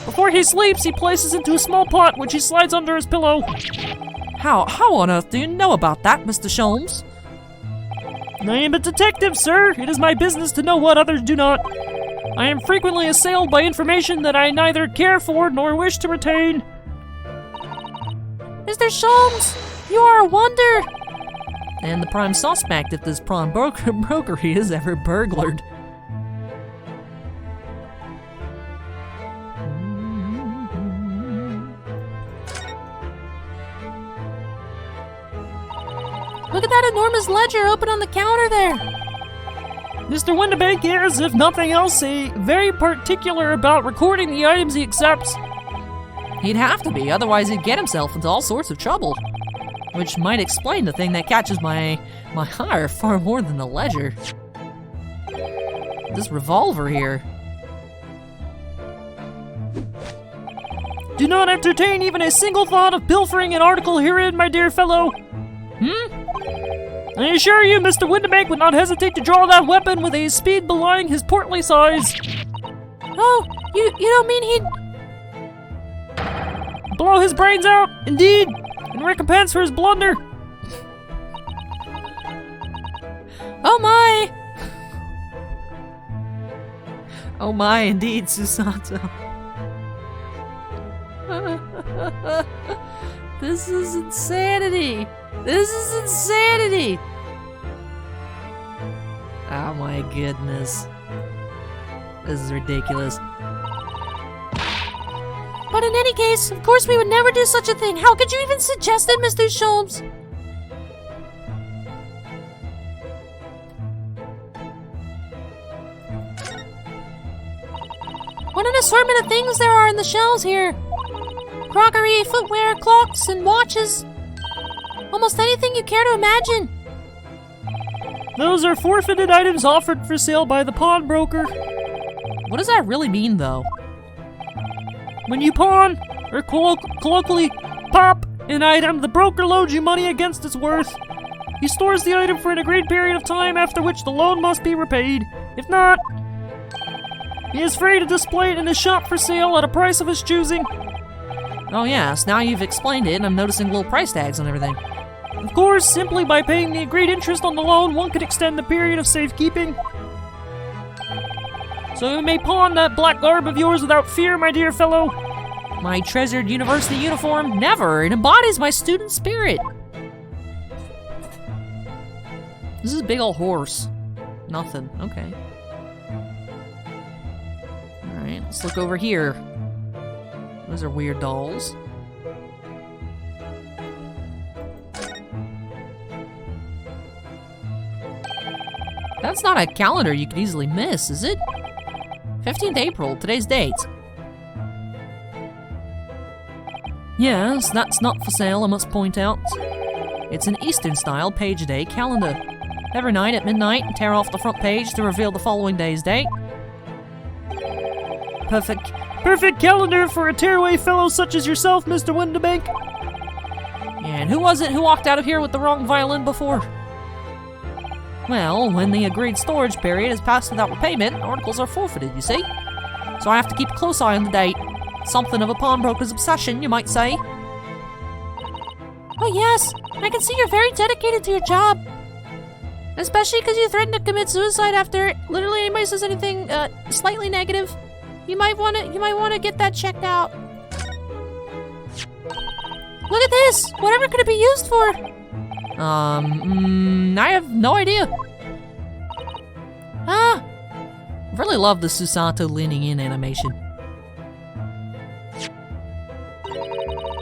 Before he sleeps, he places it into a small pot, which he slides under his pillow. How on earth do you know about that, Mr. Sholmes? I am a detective, sir. It is my business to know what others do not. I am frequently assailed by information that I neither care for nor wish to retain. Mr. Sholmes, you are a wonder. And the prime suspect if this pawn brokery is ever burglared. Look at that enormous ledger open on the counter there. Mr. Windibank is, if nothing else, very particular about recording the items he accepts. He'd have to be, otherwise he'd get himself into all sorts of trouble. Which might explain the thing that catches my eye far more than the ledger. This revolver here. Do not entertain even a single thought of pilfering an article herein, my dear fellow. I assure you, Mr. Windibank would not hesitate to draw that weapon with a speed belying his portly size. Oh, you don't mean he'd... Blow his brains out, indeed, in recompense for his blunder. Oh my! Oh my, indeed, Susato. This is insanity! This is insanity! Oh my goodness. This is ridiculous. But in any case, of course we would never do such a thing. How could you even suggest it, Mr. Sholmes? What an assortment of things there are in the shelves here. Crockery, footwear, clocks, and watches. Almost anything you care to imagine. Those are forfeited items offered for sale by the pawnbroker. What does that really mean, though? When you pawn, or colloquially pop, an item, the broker loads you money against its worth. He stores the item for an agreed period of time, after which the loan must be repaid. If not, he is free to display it in his shop for sale at a price of his choosing. Oh yes, now you've explained it and I'm noticing little price tags on everything. Of course, simply by paying the agreed interest on the loan, one could extend the period of safekeeping. So you may pawn that black garb of yours without fear, my dear fellow. My treasured university uniform? Never! It embodies my student spirit! This is a big old horse. Nothing. Okay. Alright, let's look over here. Those are weird dolls. That's not a calendar you could easily miss, is it? 15th April, today's date. Yes, that's not for sale, I must point out. It's an Eastern-style page-a-day calendar. Every night at midnight, tear off the front page to reveal the following day's date. Perfect calendar for a tearaway fellow such as yourself, Mr. Windibank. And who was it who walked out of here with the wrong violin before? Well, when the agreed storage period is passed without repayment, articles are forfeited, you see. So I have to keep a close eye on the date. Something of a pawnbroker's obsession, you might say. Oh yes, I can see you're very dedicated to your job. Especially because you threatened to commit suicide after literally anybody says anything slightly negative. You might want to get that checked out. Look at this! Whatever could it be used for? I have no idea. Ah! I really love the Susato leaning in animation.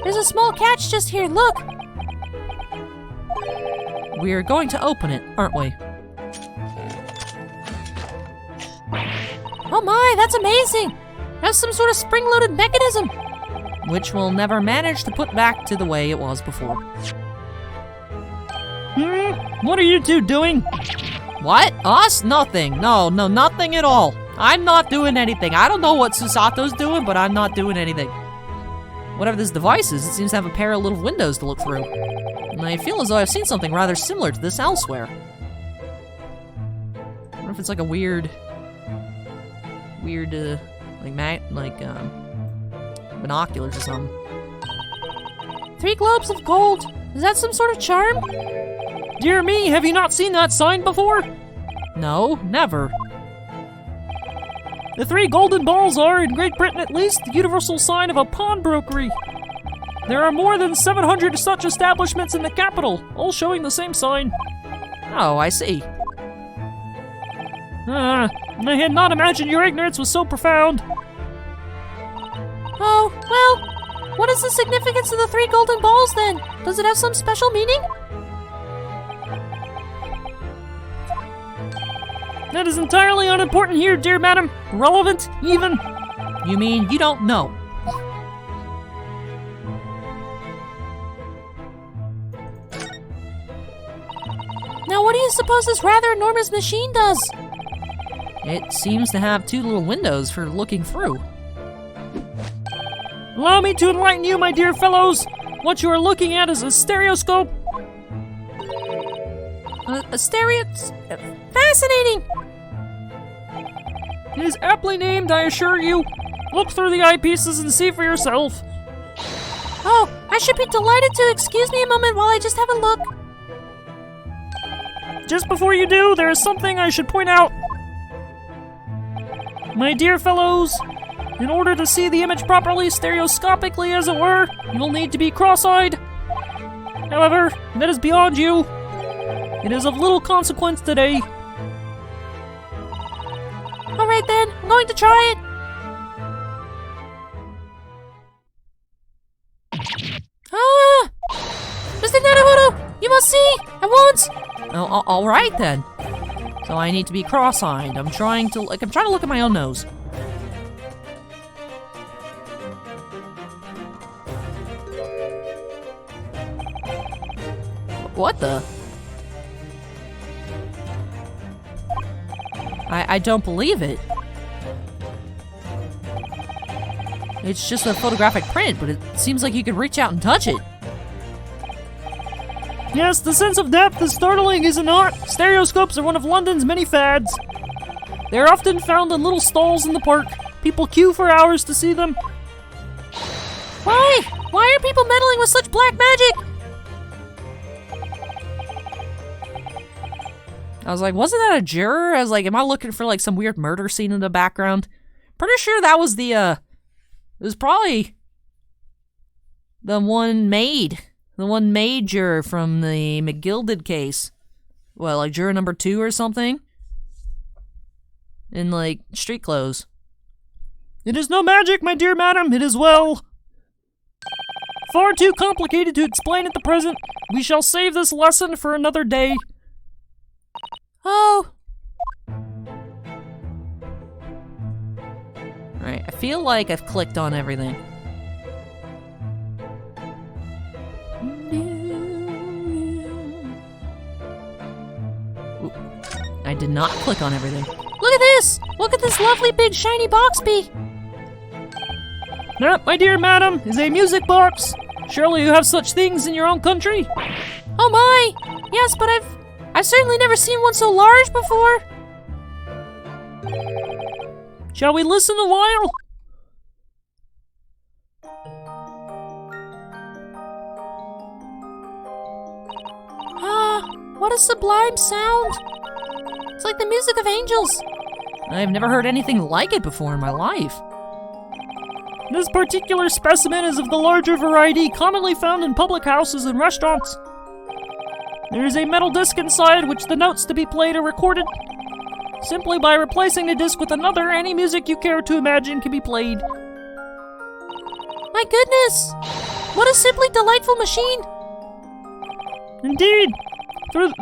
There's a small catch just here, look! We're going to open it, aren't we? Oh my, that's amazing! That's some sort of spring-loaded mechanism! Which we'll never manage to put back to the way it was before. What are you two doing? What? Us? Nothing. No, nothing at all. I'm not doing anything. I don't know what Susato's doing, but I'm not doing anything. Whatever this device is, it seems to have a pair of little windows to look through. And I feel as though I've seen something rather similar to this elsewhere. I wonder if it's like a weird, binoculars or something. 3 globes of gold. Is that some sort of charm? Dear me, have you not seen that sign before? No, never. The 3 golden balls are, in Great Britain at least, the universal sign of a pawnbrokery. There are more than 700 such establishments in the capital, all showing the same sign. Oh, I see. I had not imagined your ignorance was so profound. Oh, well, what is the significance of the 3 golden balls then? Does it have some special meaning? That is entirely unimportant here, dear madam. Irrelevant, even. You mean you don't know? Now what do you suppose this rather enormous machine does? It seems to have 2 little windows for looking through. Allow me to enlighten you, my dear fellows. What you are looking at is a stereoscope. A stereo... Fascinating! It is aptly named, I assure you. Look through the eyepieces and see for yourself. Oh, I should be delighted to. Excuse me a moment while I just have a look. Just before you do, there is something I should point out. My dear fellows, in order to see the image properly, stereoscopically as it were, you will need to be cross-eyed. However, that is beyond you. It is of little consequence today. Alright then, I'm going to try it. Ah! Mr. Naruhodo, you must see at once. Oh, all right then. So I need to be cross-eyed. I'm trying to look at my own nose. What the? I don't believe it. It's just a photographic print, but it seems like you could reach out and touch it. Yes, the sense of depth is startling, is it not? Stereoscopes are one of London's many fads. They are often found in little stalls in the park. People queue for hours to see them. Why? Why are people meddling with such black magic? I was like, wasn't that a juror? I was like, am I looking for like some weird murder scene in the background? Pretty sure that was the, it was probably the one juror from the McGilded case. Well, like juror number 2 or something? In like street clothes. It is no magic, my dear madam, it is well. Far too complicated to explain at the present. We shall save this lesson for another day. Oh. Alright, I feel like I've clicked on everything. Ooh, I did not click on everything. Look at this! Look at this lovely big shiny box bee! That, my dear madam, is a music box. Surely you have such things in your own country? Oh my! Yes, but I've certainly never seen one so large before. Shall we listen a while? Ah, what a sublime sound! It's like the music of angels. I've never heard anything like it before in my life. This particular specimen is of the larger variety commonly found in public houses and restaurants. There is a metal disc inside which the notes to be played are recorded. Simply by replacing the disc with another, any music you care to imagine can be played. My goodness! What a simply delightful machine! Indeed!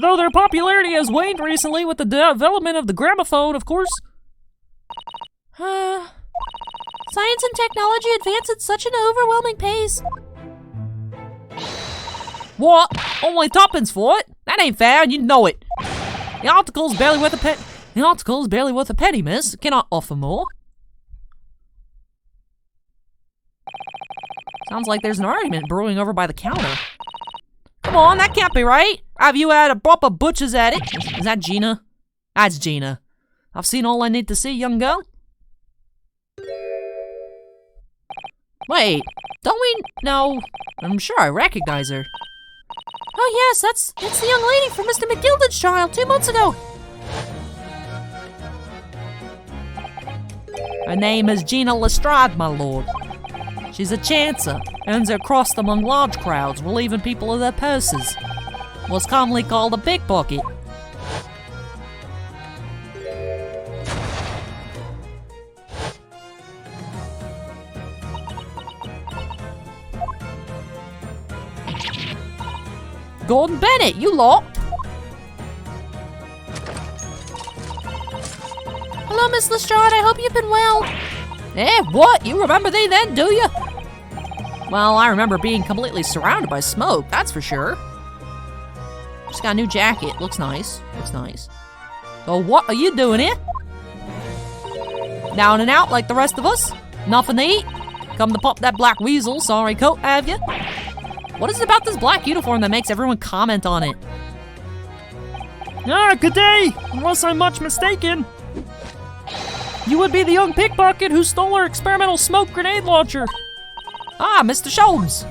Though their popularity has waned recently with the development of the gramophone, of course. Science and technology advance at such an overwhelming pace. What? Only tuppence for it? That ain't fair, and you know it. The article's barely worth a pet. The article's barely worth a penny, miss. Cannot offer more. Sounds like there's an argument brewing over by the counter. Come on, that can't be right. Have you had a proper butcher's at it? Is that Gina? That's Gina. I've seen all I need to see, young girl. Wait, don't we know? I'm sure I recognize her. Oh yes, it's the young lady from Mr. McGilded's trial 2 months ago. Her name is Gina Lestrade, my lord. She's a chancer, earns her crust among large crowds, relieving people of their purses. What's commonly called a pickpocket. Gordon Bennett, you lot! Hello, Miss Lestrade. I hope you've been well. Eh, what? You remember me then, do you? Well, I remember being completely surrounded by smoke, that's for sure. Just got a new jacket. Looks nice. Looks nice. So what are you doing here? Down and out like the rest of us? Nothing to eat? Come to pop that black weasel sorry coat, have you? What is it about this black uniform that makes everyone comment on it? Ah, good day! Unless I'm much mistaken. You would be the young pickpocket who stole our experimental smoke grenade launcher. Ah, Mr. Sholmes.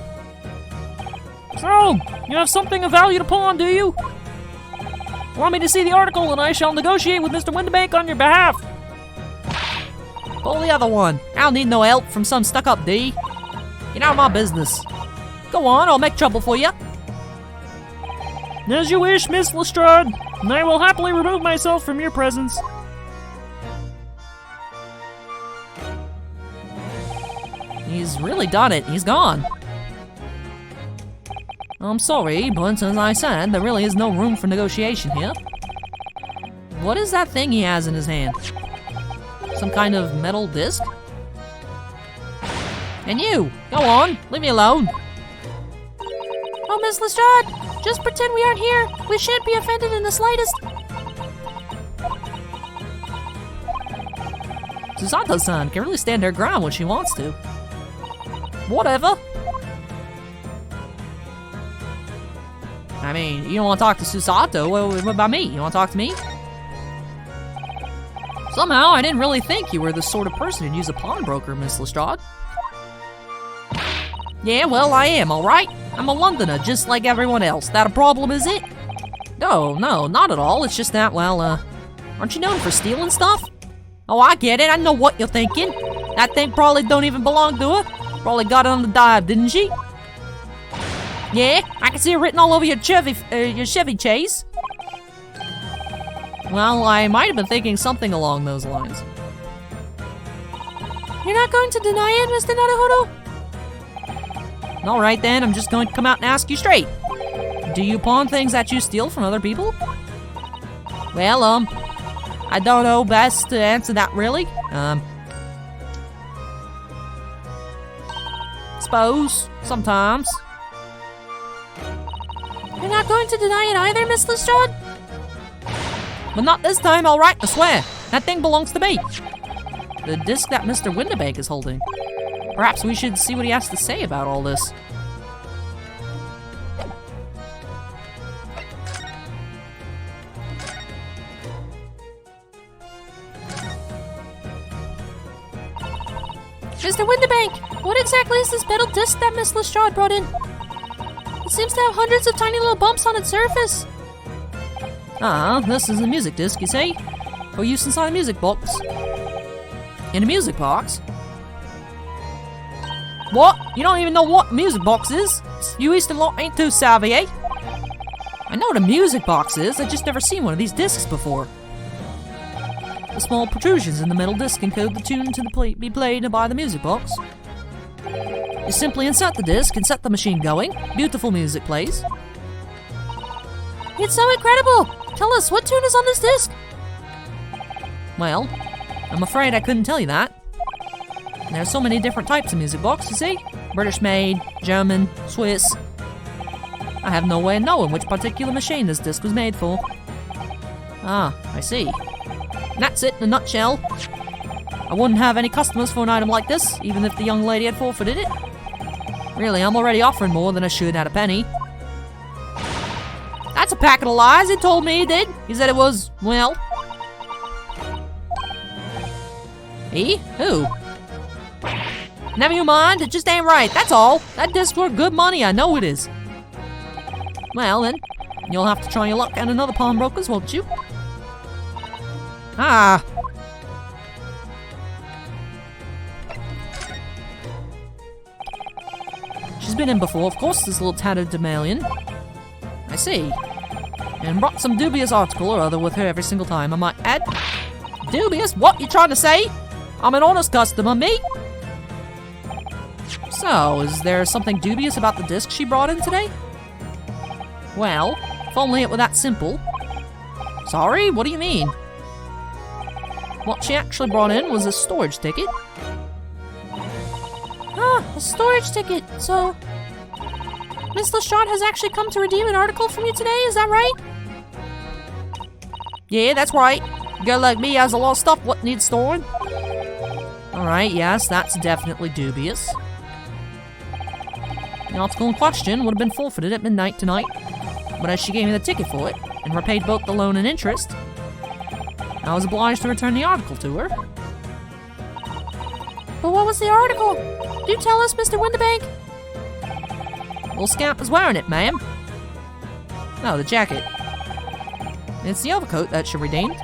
So, you have something of value to pawn, do you? Want me to see the article and I shall negotiate with Mr. Windibank on your behalf. Pull the other one. I don't need no help from some stuck-up D. Get out of my business. Go on, I'll make trouble for you. As you wish, Miss Lestrade, and I will happily remove myself from your presence. He's really done it. He's gone. I'm sorry, but as I said, there really is no room for negotiation here. What is that thing he has in his hand? Some kind of metal disc? And you, go on, leave me alone. Oh, Miss Lestrade, just pretend we aren't here. We shan't be offended in the slightest. Susato-san can really stand her ground when she wants to. Whatever. I mean, you don't want to talk to Susato, what about me? You want to talk to me? Somehow, I didn't really think you were the sort of person who'd use a pawnbroker, Miss Lestrade. Yeah, well, I am, alright? I'm a Londoner, just like everyone else. That a problem, is it? No, not at all. It's just that, well, aren't you known for stealing stuff? Oh, I get it. I know what you're thinking. That thing probably don't even belong to her. Probably got it on the dive, didn't she? Yeah, I can see it written all over your Chevy Chase. Well, I might have been thinking something along those lines. You're not going to deny it, Mr. Naruhodo? Alright then, I'm just going to come out and ask you straight. Do you pawn things that you steal from other people? Well, I don't know best to answer that really. Suppose, sometimes. You're not going to deny it either, Miss Lestrade? But not this time, alright, I swear. That thing belongs to me. The disc that Mr. Windibank is holding. Perhaps we should see what he has to say about all this. Mr. Windibank, what exactly is this metal disc that Miss Lestrade brought in? It seems to have hundreds of tiny little bumps on its surface. This is a music disc, you see? For use inside a music box. In a music box? What? You don't even know what a music box is? You Eastern lot ain't too savvy, eh? I know what a music box is, I've just never seen one of these discs before. The small protrusions in the metal disc encode the tune to be played by the music box. You simply insert the disc and set the machine going. Beautiful music plays. It's so incredible! Tell us, what tune is on this disc? Well, I'm afraid I couldn't tell you that. There are so many different types of music box, you see? British made, German, Swiss. I have no way of knowing which particular machine this disc was made for. Ah, I see. That's it in a nutshell. I wouldn't have any customers for an item like this, even if the young lady had forfeited it. Really, I'm already offering more than I should at a penny. That's a packet of lies, he told me he did. He said it was, well... He? Who? Never you mind, it just ain't right, that's all. That disc's worth good money, I know it is. Well then, you'll have to try your luck at another pawnbroker's, won't you? Ah. She's been in before, of course, this little tattered Damalian. I see. And brought some dubious article or other with her every single time, I might add. Dubious? What you trying to say? I'm an honest customer, me. So, is there something dubious about the disc she brought in today? Well, if only it were that simple. Sorry, what do you mean? What she actually brought in was a storage ticket. Ah, a storage ticket. So, Miss Lestrade has actually come to redeem an article from you today, is that right? Yeah, that's right. A girl like me has a lot of stuff what needs storing. Alright, yes, that's definitely dubious. The article in question would have been forfeited at midnight tonight, but as she gave me the ticket for it, and repaid both the loan and interest, I was obliged to return the article to her. But what was the article? Do tell us, Mr. Windibank. Little scamp is wearing it, ma'am. Oh, the jacket. It's the overcoat that she redeemed.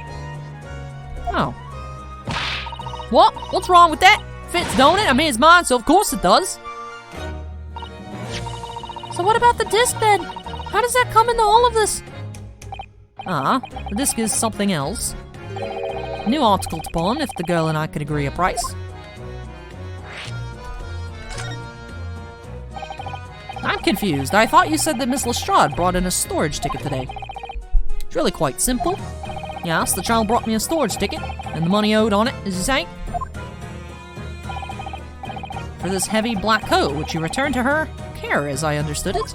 Oh. What? What's wrong with that? Fits, don't it? I mean, it's mine, so of course it does. So what about the disc then? How does that come into all of this? The disc is something else. New article to pawn if the girl and I could agree a price. I'm confused. I thought you said that Miss Lestrade brought in a storage ticket today. It's really quite simple. Yes, the child brought me a storage ticket, and the money owed on it, as you say. For this heavy black coat, which you returned to her care, as I understood it.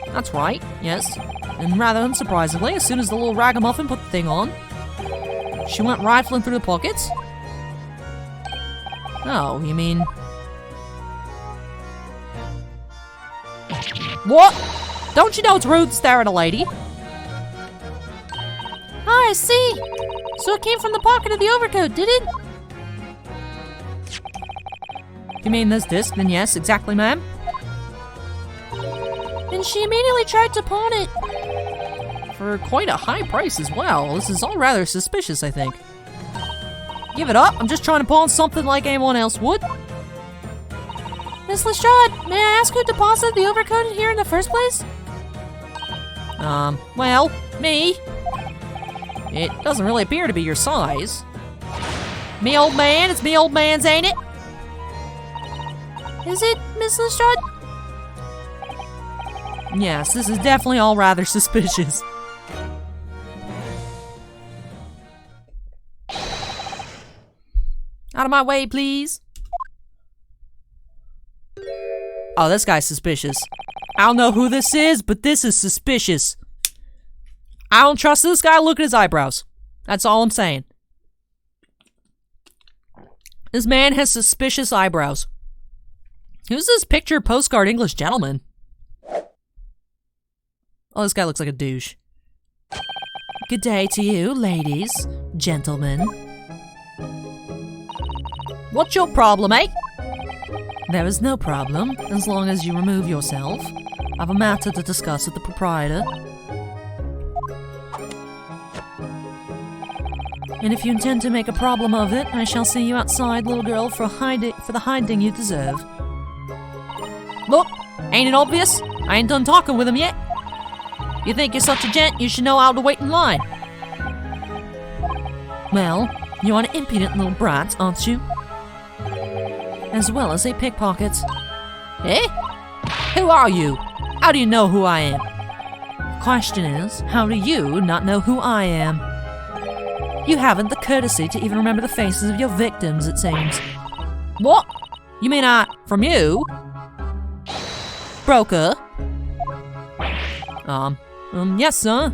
That's right, yes. And rather unsurprisingly, as soon as the little ragamuffin put the thing on, she went rifling through the pockets. Oh, you mean... What? Don't you know it's rude to stare at a lady? Ah, I see. So it came from the pocket of the overcoat, did it? If you mean this disc, then yes, exactly, ma'am. And she immediately tried to pawn it. For quite a high price as well. This is all rather suspicious, I think. Give it up. I'm just trying to pawn something like anyone else would. Miss Lestrade, may I ask who deposited the overcoat in here in the first place? Well, me. It doesn't really appear to be your size. Me old man, it's me old man's, ain't it? Is it, Miss Lestrade? Yes, this is definitely all rather suspicious. Out of my way, please. Oh, this guy's suspicious. I don't know who this is, but this is suspicious. I don't trust this guy. Look at his eyebrows. That's all I'm saying. This man has suspicious eyebrows. Who's this picture postcard English gentleman? Oh, this guy looks like a douche. Good day to you, ladies, gentlemen. What's your problem, eh? There is no problem, as long as you remove yourself. I have a matter to discuss with the proprietor. And if you intend to make a problem of it, I shall see you outside, little girl, for the hiding you deserve. Look, ain't it obvious? I ain't done talking with him yet. You think you're such a gent, you should know how to wait in line. Well, you're an impudent little brat, aren't you? As well as a pickpocket. Eh? Who are you? How do you know who I am? The question is, how do you not know who I am? You haven't the courtesy to even remember the faces of your victims, it seems. What? You mean from you? Broker? Yes, sir.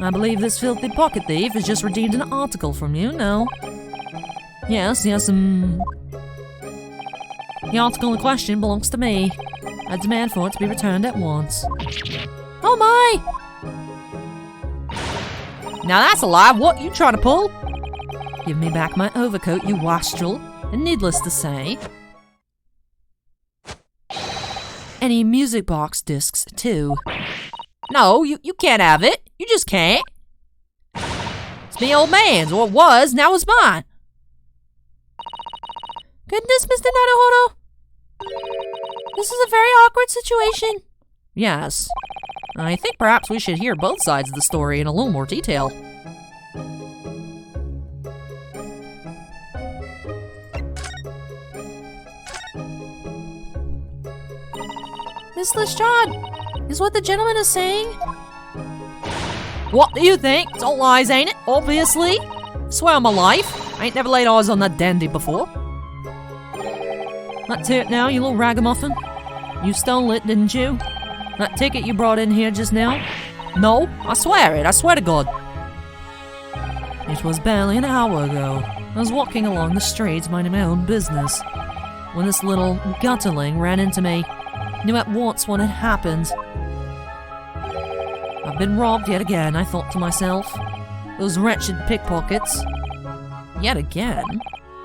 I believe this filthy pocket thief has just redeemed an article from you, no? Yes, the article in question belongs to me. I demand for it to be returned at once. Oh my! Now that's a lie. What you trying to pull? Give me back my overcoat, you wastrel. And needless to say, any music box discs, too. No, you can't have it. You just can't. It's me old man's, or it was, now it's mine. Goodness, Mr. Naruhodo. This is a very awkward situation. Yes. I think perhaps we should hear both sides of the story in a little more detail. Miss Lestrade, is what the gentleman is saying? What do you think? It's all lies, ain't it? Obviously. Swear on my life. I ain't never laid eyes on that dandy before. That's it now, you little ragamuffin. You stole it, didn't you? That ticket you brought in here just now? No, I swear it. I swear to God. It was barely an hour ago. I was walking along the streets minding my own business when this little gutterling ran into me. Knew at once what had happened. I've been robbed yet again, I thought to myself. Those wretched pickpockets. Yet again?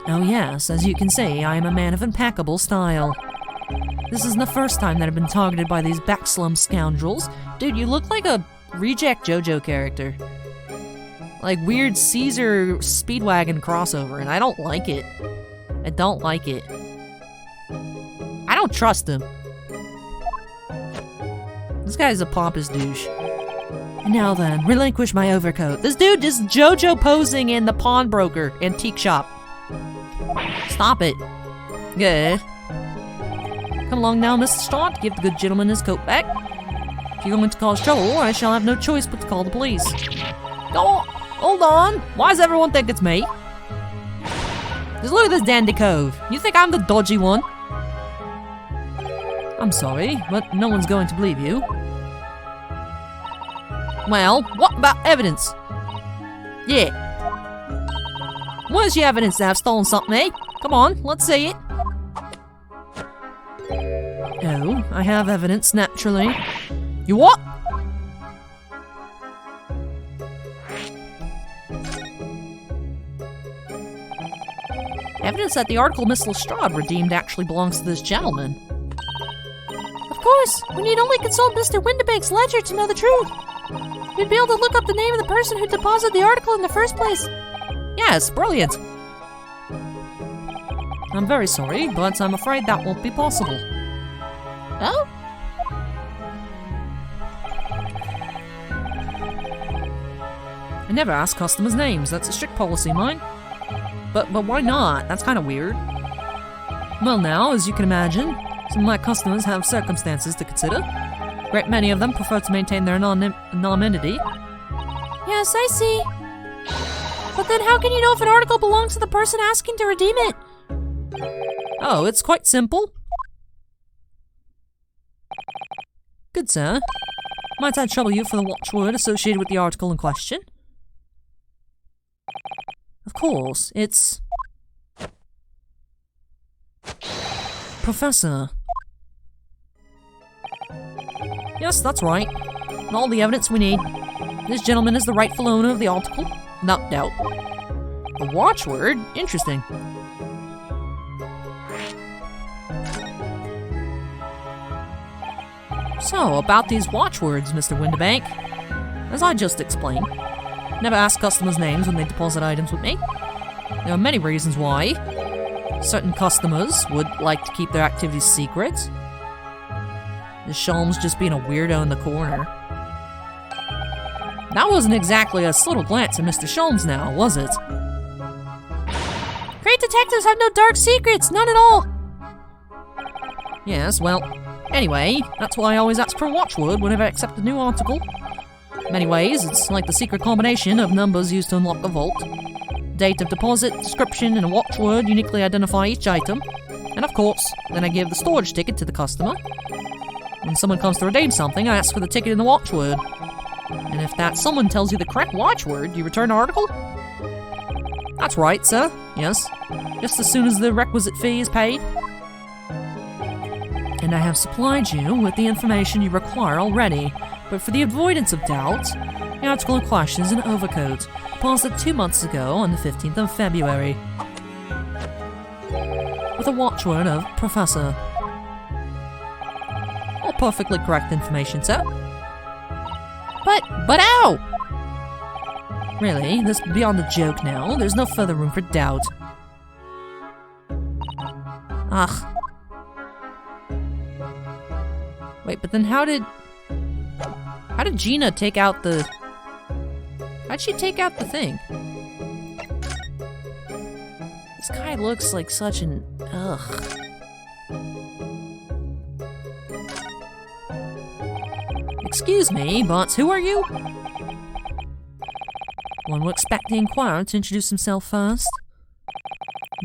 Oh yes, as you can see, I am a man of impeccable style. This isn't the first time that I've been targeted by these backslum scoundrels. Dude, you look like a reject JoJo character. Like weird Caesar Speedwagon crossover, and I don't like it. I don't like it. I don't trust him. This guy's a pompous douche. And now then, relinquish my overcoat. This dude is JoJo posing in the pawnbroker antique shop. Stop it. Yeah. Come along now, Mr. Stott. Give the good gentleman his coat back. If you're going to cause trouble, I shall have no choice but to call the police. Oh, hold on. Why does everyone think it's me? Just look at this dandy cove. You think I'm the dodgy one? I'm sorry, but no one's going to believe you. Well, what about evidence? Yeah. Where's your evidence that I've stolen something, eh? Come on, let's see it. Oh, I have evidence, naturally. You what? Evidence that the article Miss Lestrade redeemed actually belongs to this gentleman. Of course, we need only consult Mr. Windibank's ledger to know the truth. We'd be able to look up the name of the person who deposited the article in the first place. Yes, brilliant. I'm very sorry, but I'm afraid that won't be possible. Oh? I never ask customers' names. That's a strict policy of mine. But why not? That's kind of weird. Well now, as you can imagine, some of my customers have circumstances to consider. A great many of them prefer to maintain their anonymity. Yes, I see. But then how can you know if an article belongs to the person asking to redeem it? Oh, it's quite simple. Good sir. Might I trouble you for the watchword associated with the article in question? Of course, it's... Professor. Yes, that's right. And all the evidence we need. This gentleman is the rightful owner of the article, without doubt. A watchword? Interesting. So, about these watchwords, Mr. Windibank. As I just explained, never ask customers' names when they deposit items with me. There are many reasons why. Certain customers would like to keep their activities secret. This Sholmes just being a weirdo in the corner. That wasn't exactly a subtle glance at Mr. Sholmes now, was it? Great detectives have no dark secrets, none at all. Yes, well, anyway, that's why I always ask for a watchword whenever I accept a new article. In many ways, it's like the secret combination of numbers used to unlock the vault. Date of deposit, description, and a watchword uniquely identify each item. And of course, then I give the storage ticket to the customer. When someone comes to redeem something, I ask for the ticket and the watchword. And if that someone tells you the correct watchword, you return the article? That's right, sir. Yes. Just as soon as the requisite fee is paid. And I have supplied you with the information you require already, but for the avoidance of doubt, the article in question is an overcoat, deposited 2 months ago on the 15th of February. With a watchword of Professor. All perfectly correct information, sir. But ow! Really, this is beyond a joke now. There's no further room for doubt. Ugh. Wait, but then how did Gina take out the... How'd she take out the thing? This guy looks like such an... Ugh. Excuse me, but who are you? One would expect the inquirer to introduce himself first.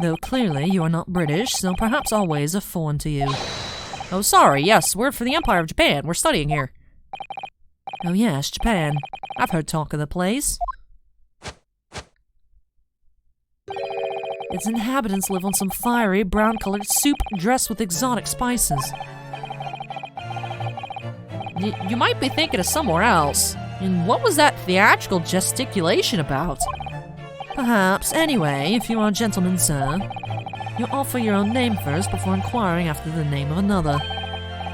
Though clearly you are not British, so perhaps our ways are foreign to you. Oh, sorry, yes, we're for the Empire of Japan. We're studying here. Oh yes, Japan. I've heard talk of the place. Its inhabitants live on some fiery, brown-colored soup dressed with exotic spices. You might be thinking of somewhere else. And what was that theatrical gesticulation about? Perhaps. Anyway, if you are a gentleman, sir, you offer your own name first before inquiring after the name of another.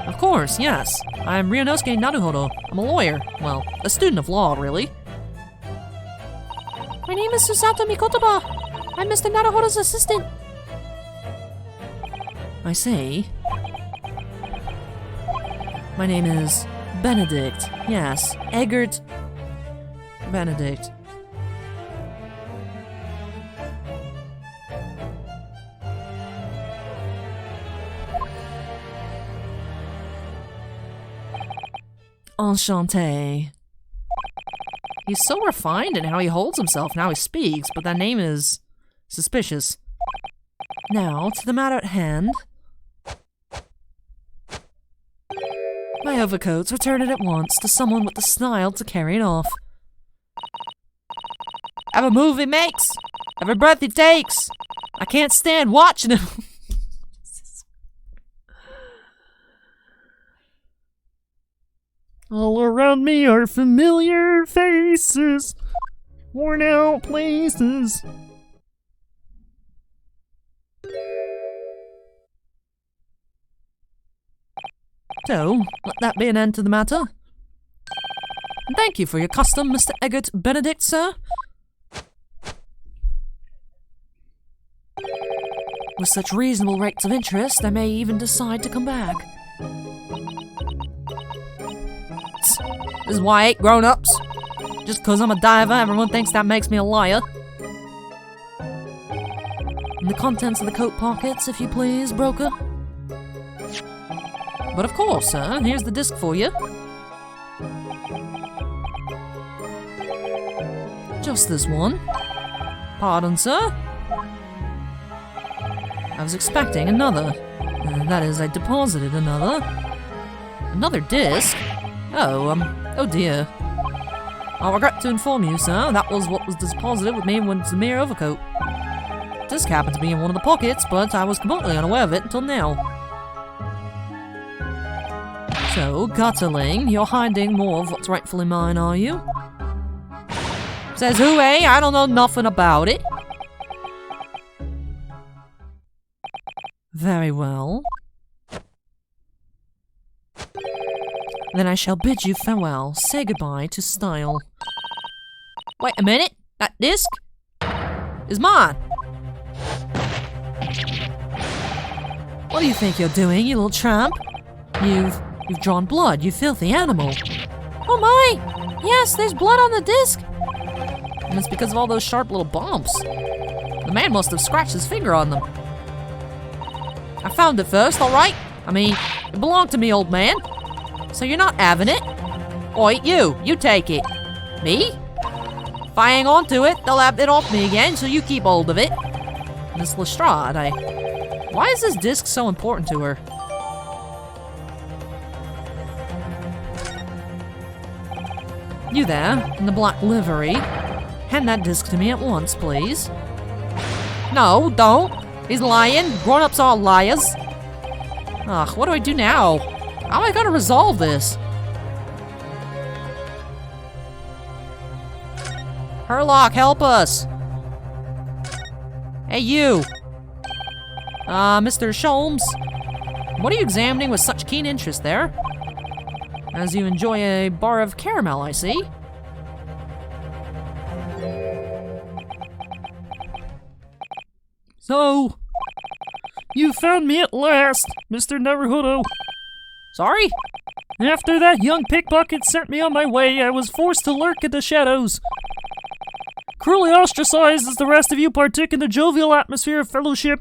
Of course, yes. I'm Ryunosuke Naruhodo. I'm a lawyer. Well, a student of law, really. My name is Susato Mikotoba. I'm Mr. Naruhodo's assistant. I see. My name is Benedict. Yes, Eggert Benedict. Enchanté. He's so refined in how he holds himself and how he speaks, but that name is suspicious. Now, to the matter at hand. My overcoats, return it at once to someone with the style to carry it off. Every move he makes, every breath he takes, I can't stand watching him. All around me are familiar faces, worn out places. So, let that be an end to the matter. And thank you for your custom, Mr. Eggert Benedict, sir. With such reasonable rates of interest, I may even decide to come back. This is why I hate grown-ups. Just 'cause I'm a diver, everyone thinks that makes me a liar. And the contents of the coat pockets, if you please, broker. But of course, sir, here's the disc for you. Just this one. Pardon, sir? I was expecting another. That is, I deposited another. Another disc? Oh dear. I regret to inform you, sir, that was what was deposited with me when it was a mere overcoat. Disc happened to be in one of the pockets, but I was completely unaware of it until now. So, Gutterling, you're hiding more of what's rightfully mine, are you? Says who, eh? I don't know nothing about it. Very well. Then I shall bid you farewell. Say goodbye to style. Wait a minute. That disc is mine. What do you think you're doing, you little tramp? You've drawn blood, you filthy animal. Oh my! Yes, there's blood on the disc. And it's because of all those sharp little bumps. The man must have scratched his finger on them. I found it first, alright? I mean, it belonged to me, old man. So you're not having it? Oi, you take it. Me? If I hang on to it, they'll have it off me again, so you keep hold of it. Miss Lestrade, why is this disc so important to her? You there, in the black livery. Hand that disc to me at once, please. No, don't. He's lying. Grown-ups are liars. Ugh, what do I do now? How am I gonna resolve this? Herlock, help us! Hey, you! Mr. Sholmes? What are you examining with such keen interest there? As you enjoy a bar of caramel, I see. So, you found me at last, Mr. Naruhodo. Sorry? After that young pickpocket sent me on my way, I was forced to lurk in the shadows. Cruelly ostracized as the rest of you partook in the jovial atmosphere of fellowship.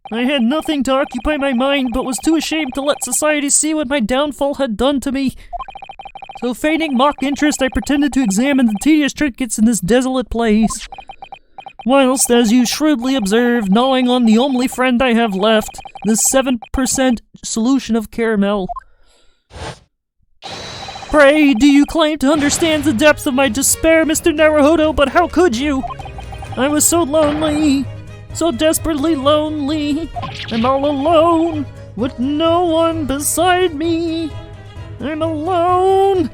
I had nothing to occupy my mind, but was too ashamed to let society see what my downfall had done to me. So feigning mock interest, I pretended to examine the tedious trinkets in this desolate place. Whilst, as you shrewdly observe, gnawing on the only friend I have left, this 7% solution of caramel. Pray, do you claim to understand the depth of my despair, Mr. Naruhodo, but how could you? I was so lonely, so desperately lonely. I'm all alone, with no one beside me. I'm alone.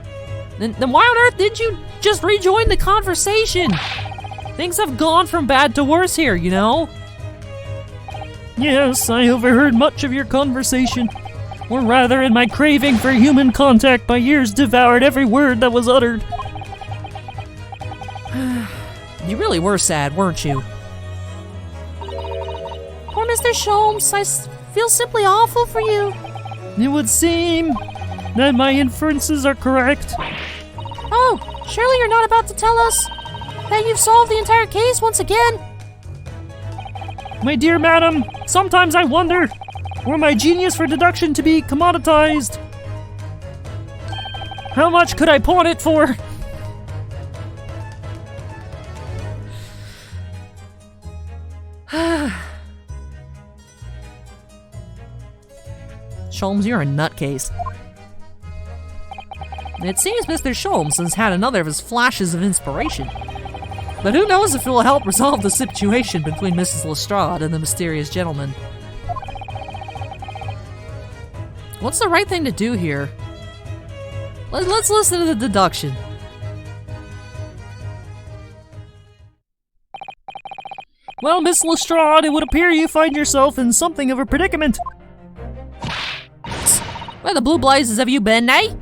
Then why on earth did you just rejoin the conversation? Things have gone from bad to worse here, you know? Yes, I overheard much of your conversation. Or rather, in my craving for human contact, my ears devoured every word that was uttered. You really were sad, weren't you? Poor Mr. Sholmes, I feel simply awful for you. It would seem that my inferences are correct. Oh, surely you're not about to tell us that you've solved the entire case once again? My dear madam, sometimes I wonder, were my genius for deduction to be commoditized? How much could I pawn it for? Sholmes, you're a nutcase. It seems Mr. Sholmes has had another of his flashes of inspiration. But who knows if it will help resolve the situation between Mrs. Lestrade and the mysterious gentleman. What's the right thing to do here? Let's listen to the deduction. Well, Miss Lestrade, it would appear you find yourself in something of a predicament. Where the blue blazes have you been, eh?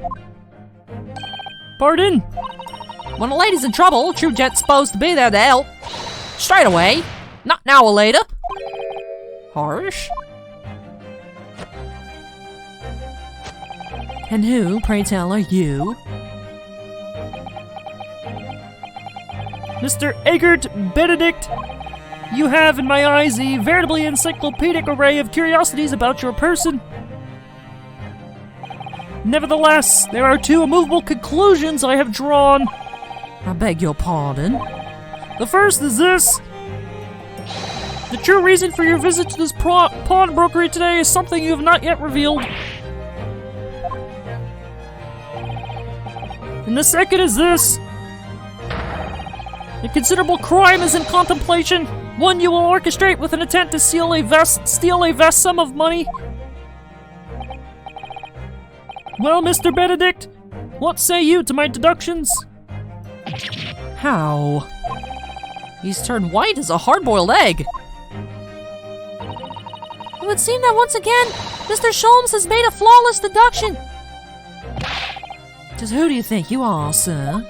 Pardon? When a lady's in trouble, True Jet's supposed to be there to help. Straight away, not an hour later. Harsh. And who, pray tell, are you? Mr. Egbert Benedict, you have in my eyes a veritably encyclopedic array of curiosities about your person. Nevertheless, there are two immovable conclusions I have drawn. I beg your pardon? The first is this. The true reason for your visit to this pawnbrokery today is something you have not yet revealed. And the second is this. A considerable crime is in contemplation, one you will orchestrate with an intent to steal a vast sum of money. Well, Mr. Benedict, what say you to my deductions? How? He's turned white as a hard-boiled egg. It would seem that once again, Mr. Sholmes has made a flawless deduction. Just who do you think you are, sir?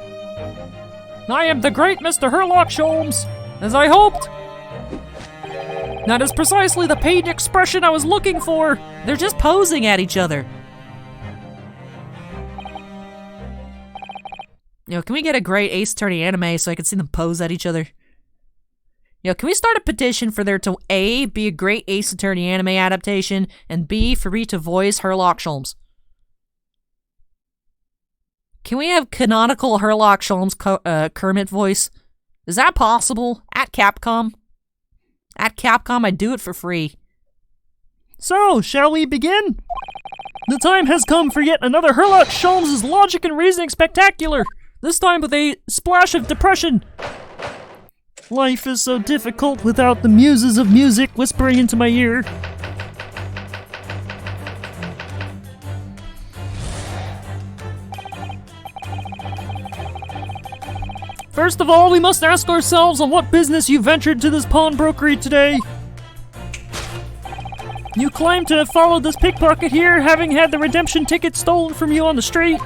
I am the great Mr. Herlock Sholmes, as I hoped. That is precisely the pained expression I was looking for. They're just posing at each other. Can we get a great Ace Attorney anime so I can see them pose at each other? Can we start a petition for there to A, be a great Ace Attorney anime adaptation, and B, for me to voice Herlock Sholmes? Can we have canonical Herlock Sholmes Kermit voice? Is that possible? At Capcom? At Capcom, I'd do it for free. So, shall we begin? The time has come for yet another Herlock Sholmes' logic and reasoning spectacular, this time with a splash of depression. Life is so difficult without the muses of music whispering into my ear. First of all, we must ask ourselves on what business you ventured to this pawnbrokery today. You claim to have followed this pickpocket here, having had the redemption ticket stolen from you on the street.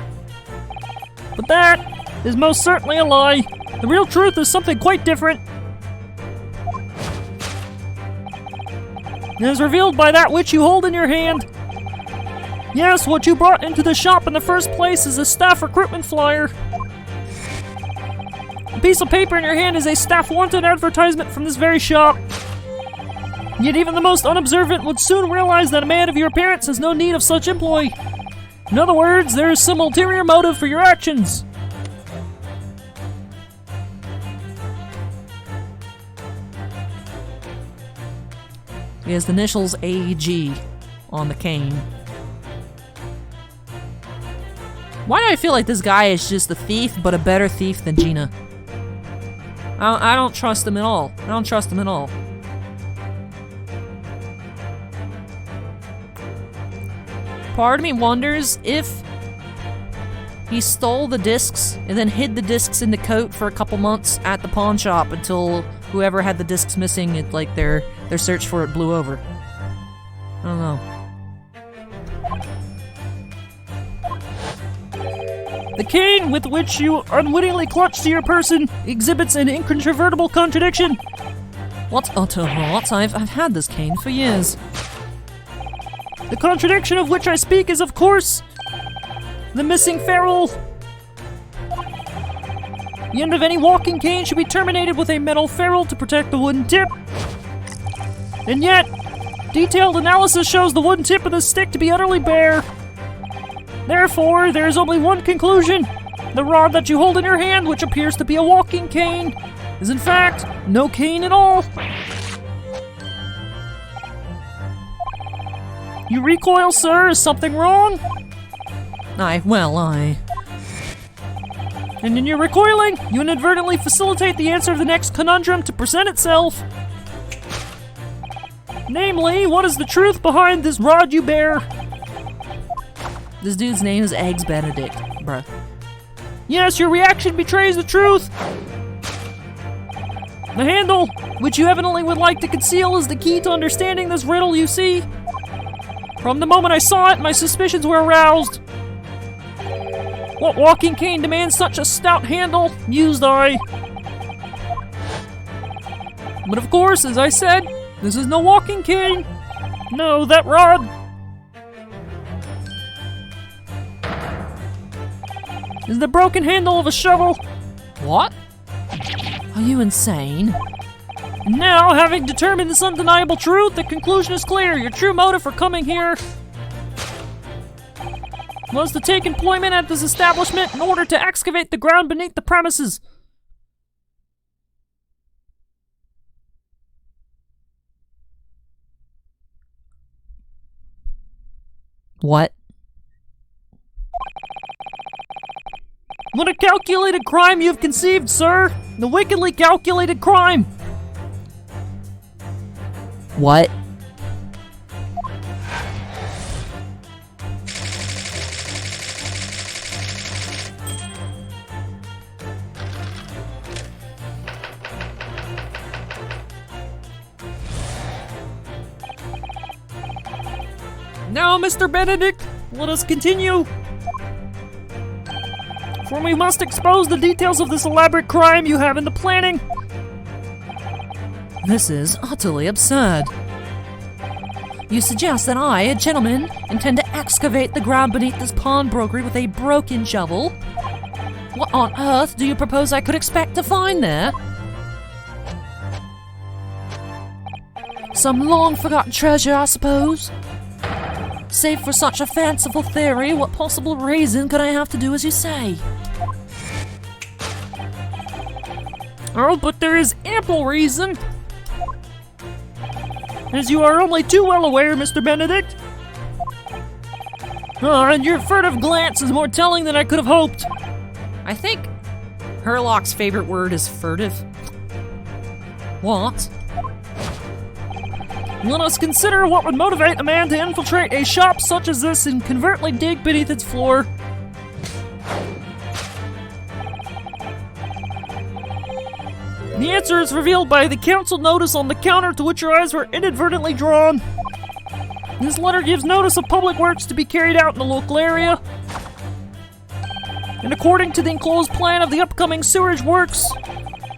But that is most certainly a lie. The real truth is something quite different. It is revealed by that which you hold in your hand. Yes, what you brought into the shop in the first place is a staff recruitment flyer. The piece of paper in your hand is a staff wanted advertisement from this very shop. Yet even the most unobservant would soon realize that a man of your appearance has no need of such employ. In other words, there is some ulterior motive for your actions. He has the initials AG on the cane. Why do I feel like this guy is just a thief, but a better thief than Gina? I don't trust him at all. I don't trust him at all. Part of me wonders if he stole the discs and then hid the discs in the coat for a couple months at the pawn shop until whoever had the discs missing, their search for it blew over. I don't know. The cane with which you unwittingly clutch to your person exhibits an incontrovertible contradiction. What utter rot? I've had this cane for years. The contradiction of which I speak is, of course, the missing ferrule. The end of any walking cane should be terminated with a metal ferrule to protect the wooden tip. And yet, detailed analysis shows the wooden tip of the stick to be utterly bare. Therefore, there is only one conclusion. The rod that you hold in your hand, which appears to be a walking cane, is in fact no cane at all. You recoil, sir? Is something wrong? And in your recoiling, you inadvertently facilitate the answer of the next conundrum to present itself. Namely, what is the truth behind this rod you bear? This dude's name is Eggs Benedict, bruh. Yes, your reaction betrays the truth. The handle, which you evidently would like to conceal, is the key to understanding this riddle, you see. From the moment I saw it, my suspicions were aroused. What walking cane demands such a stout handle? Mused I. But of course, as I said, this is no walking cane. No, that rod is the broken handle of a shovel. What? Are you insane? Now, having determined this undeniable truth, the conclusion is clear. Your true motive for coming here was to take employment at this establishment in order to excavate the ground beneath the premises. What? What a calculated crime you have conceived, sir! The wickedly calculated crime! What? Now, Mr. Benedict, let us continue. For we must expose the details of this elaborate crime you have in the planning. This is utterly absurd. You suggest that I, a gentleman, intend to excavate the ground beneath this pawnbrokery with a broken shovel? What on earth do you propose I could expect to find there? Some long-forgotten treasure, I suppose? Save for such a fanciful theory, what possible reason could I have to do as you say? Oh, but there is ample reason. As you are only too well aware, Mr. Benedict. And your furtive glance is more telling than I could have hoped. I think Herlock's favorite word is furtive. What? Let us consider what would motivate a man to infiltrate a shop such as this and covertly dig beneath its floor. The answer is revealed by the council notice on the counter to which your eyes were inadvertently drawn. This letter gives notice of public works to be carried out in the local area. And according to the enclosed plan of the upcoming sewerage works,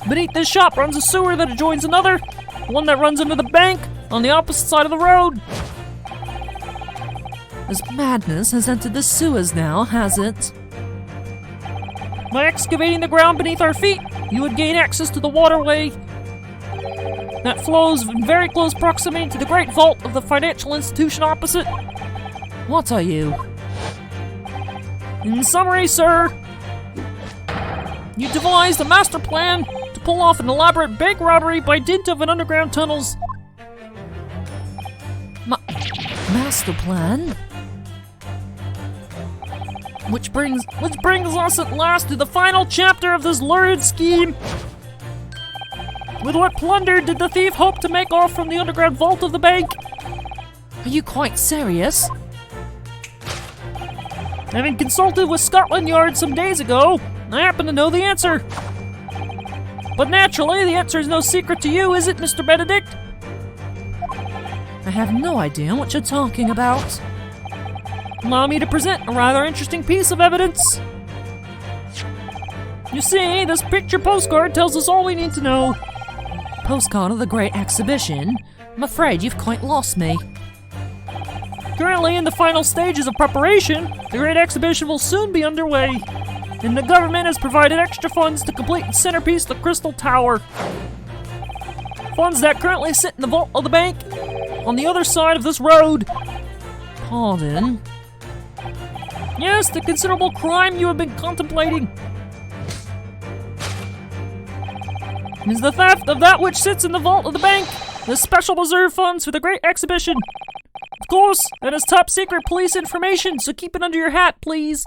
beneath this shop runs a sewer that adjoins another, one that runs under the bank on the opposite side of the road. This madness has entered the sewers now, has it? By excavating the ground beneath our feet, you would gain access to the waterway that flows in very close proximity to the great vault of the financial institution opposite. What are you? In summary, sir, you devised a master plan to pull off an elaborate bank robbery by dint of an underground tunnels. Master plan? Which brings us at last to the final chapter of this lurid scheme. With what plunder did the thief hope to make off from the underground vault of the bank? Are you quite serious? Having consulted with Scotland Yard some days ago, I happen to know the answer. But naturally, the answer is no secret to you, is it, Mr. Benedict? I have no idea what you're talking about. Allow me to present a rather interesting piece of evidence. You see, this picture postcard tells us all we need to know. Postcard of the Great Exhibition? I'm afraid you've quite lost me. Currently in the final stages of preparation, the Great Exhibition will soon be underway, and the government has provided extra funds to complete the centerpiece, the Crystal Tower. Funds that currently sit in the vault of the bank on the other side of this road. Pardon? Yes, the considerable crime you have been contemplating is the theft of that which sits in the vault of the bank, the special reserve funds for the Great Exhibition. Of course, that is top secret police information, so keep it under your hat, please.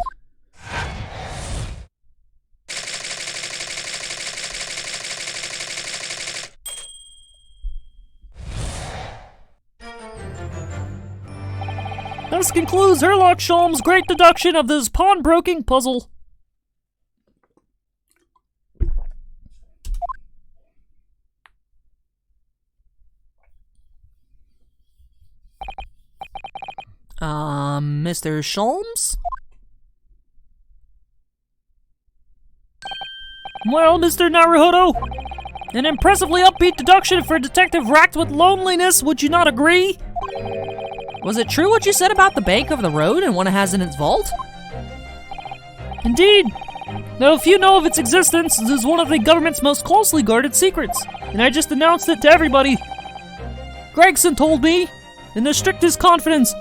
This concludes Herlock Sholmes' great deduction of this pawnbroking puzzle. Mr. Sholmes? Well, Mr. Naruhodo, an impressively upbeat deduction for a detective racked with loneliness, would you not agree? Was it true what you said about the bank over the road and what it has in its vault? Indeed. Though few know of its existence, it is one of the government's most closely guarded secrets, and I just announced it to everybody. Gregson told me, in the strictest confidence.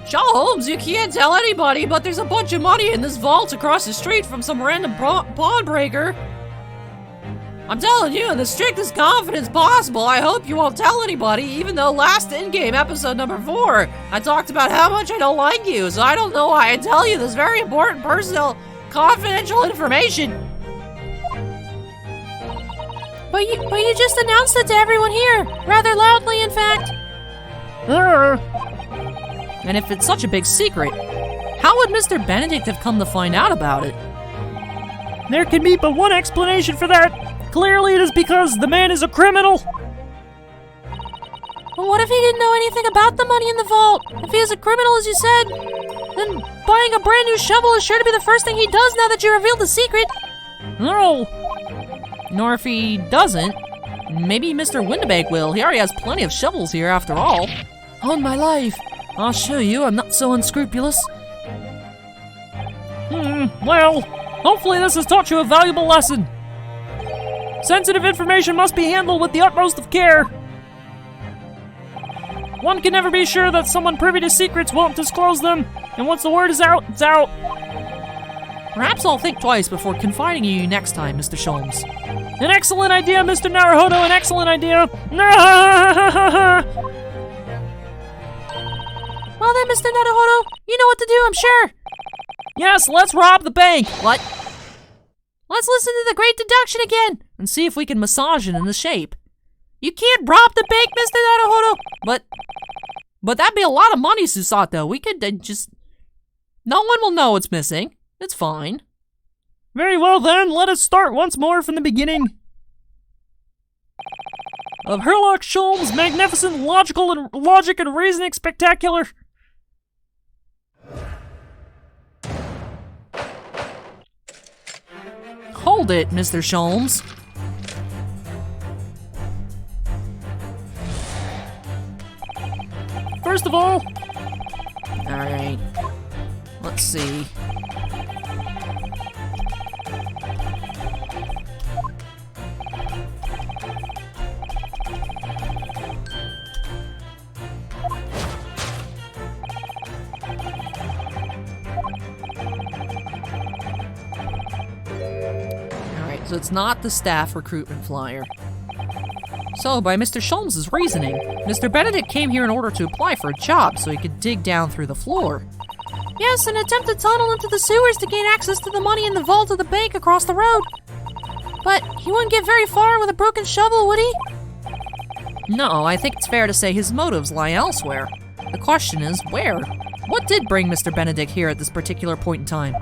Sholmes, you can't tell anybody, but there's a bunch of money in this vault across the street from some random pawnbreaker. I'm telling you in the strictest confidence possible. I hope you won't tell anybody, even though last in-game episode number 4, I talked about how much I don't like you, so I don't know why I tell you this very important personal, confidential information. But you just announced it to everyone here, rather loudly, in fact. And if it's such a big secret, how would Mr. Benedict have come to find out about it? There can be but one explanation for that. Clearly it is because the man is a criminal. Well, what if he didn't know anything about the money in the vault? If he is a criminal, as you said, then buying a brand new shovel is sure to be the first thing he does now that you revealed the secret. No. Nor if he doesn't, maybe Mr. Windibank will. He already has plenty of shovels here after all. On my life, I'll show you I'm not so unscrupulous. Well, hopefully this has taught you a valuable lesson. Sensitive information must be handled with the utmost of care. One can never be sure that someone privy to secrets won't disclose them, and once the word is out, it's out. Perhaps I'll think twice before confiding in you next time, Mr. Sholmes. An excellent idea, Mr. Naruhodo, an excellent idea. Well then, Mr. Naruhodo, you know what to do, I'm sure. Yes, let's rob the bank. What? Let's listen to the great deduction again. And see if we can massage it into shape. You can't rob the bank, Mr. Naruhodo. But that'd be a lot of money, Susato. We could just... No one will know it's missing. It's fine. Very well then, let us start once more from the beginning. Of Herlock Sholmes' magnificent logic and reasoning spectacular. Hold it, Mr. Sholmes. First of all... Alright. Let's see. So it's not the staff recruitment flyer. So, by Mr. Sholmes' reasoning, Mr. Benedict came here in order to apply for a job so he could dig down through the floor. Yes, and attempt to tunnel into the sewers to gain access to the money in the vault of the bank across the road. But he wouldn't get very far with a broken shovel, would he? No, I think it's fair to say his motives lie elsewhere. The question is, where? What did bring Mr. Benedict here at this particular point in time?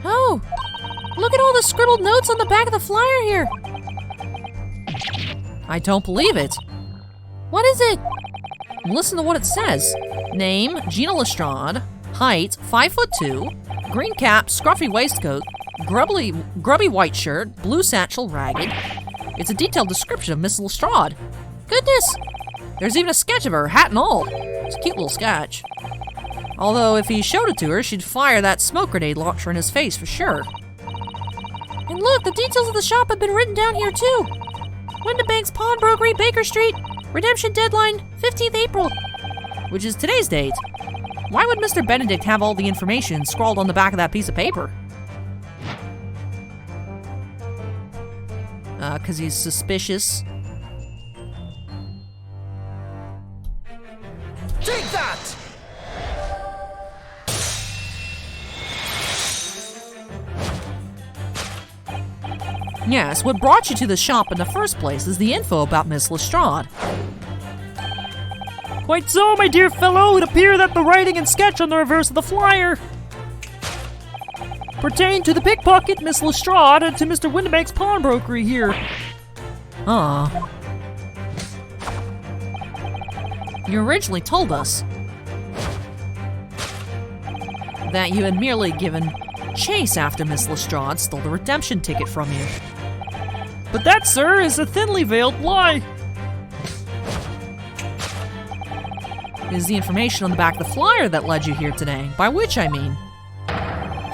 Oh, look at all the scribbled notes on the back of the flyer here. I don't believe it. What is it? Listen to what it says. Name, Gina Lestrade. Height, 5'2". Green cap, scruffy waistcoat. Grubby white shirt. Blue satchel, ragged. It's a detailed description of Miss Lestrade. Goodness! There's even a sketch of her, hat and all. It's a cute little sketch. Although if he showed it to her, she'd fire that smoke grenade launcher in his face for sure. And look, the details of the shop have been written down here too. Windibank's Pawnbrokery, Baker Street. Redemption deadline, 15th April. Which is today's date. Why would Mr. Benedict have all the information scrawled on the back of that piece of paper? 'Cause he's suspicious. Take that! Yes, what brought you to the shop in the first place is the info about Miss Lestrade. Quite so, my dear fellow. It appears that the writing and sketch on the reverse of the flyer pertain to the pickpocket, Miss Lestrade, and to Mr. Windibank's pawnbrokery here. Ah. You originally told us that you had merely given chase after Miss Lestrade stole the redemption ticket from you. But that, sir, is a thinly veiled lie. It is the information on the back of the flyer that led you here today, by which I mean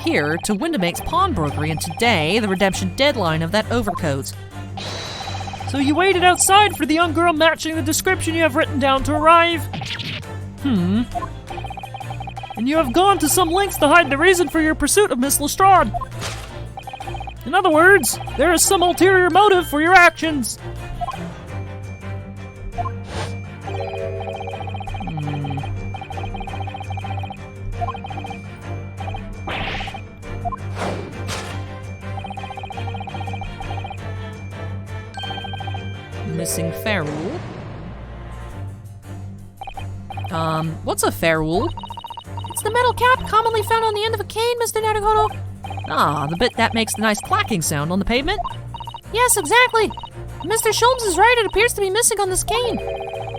here to Windibank's pawnbrokery, and today the redemption deadline of that overcoat. So you waited outside for the young girl matching the description you have written down to arrive? And you have gone to some lengths to hide the reason for your pursuit of Miss Lestrade. In other words, there is some ulterior motive for your actions. Missing ferrule. What's a ferrule? It's the metal cap commonly found on the end of a cane, Mr. Naruhodo. Ah, the bit that makes the nice clacking sound on the pavement? Yes, exactly. Mr. Sholmes is right, it appears to be missing on this cane.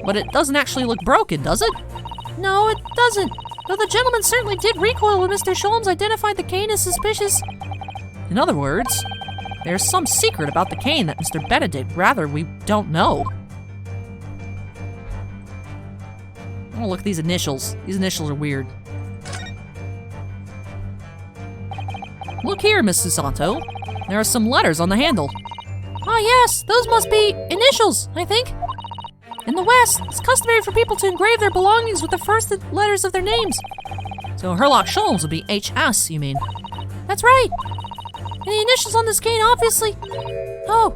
But it doesn't actually look broken, does it? No, it doesn't. Though the gentleman certainly did recoil when Mr. Sholmes identified the cane as suspicious. In other words, there's some secret about the cane that Mr. Benedict rather we don't know. Oh, look at these initials. These initials are weird. Look here, Miss Susanto. There are some letters on the handle. Ah, yes, those must be initials, I think. In the West, it's customary for people to engrave their belongings with the first letters of their names. So Herlock Sholmes would be HS, you mean? That's right. And the initials on this cane, obviously. Oh.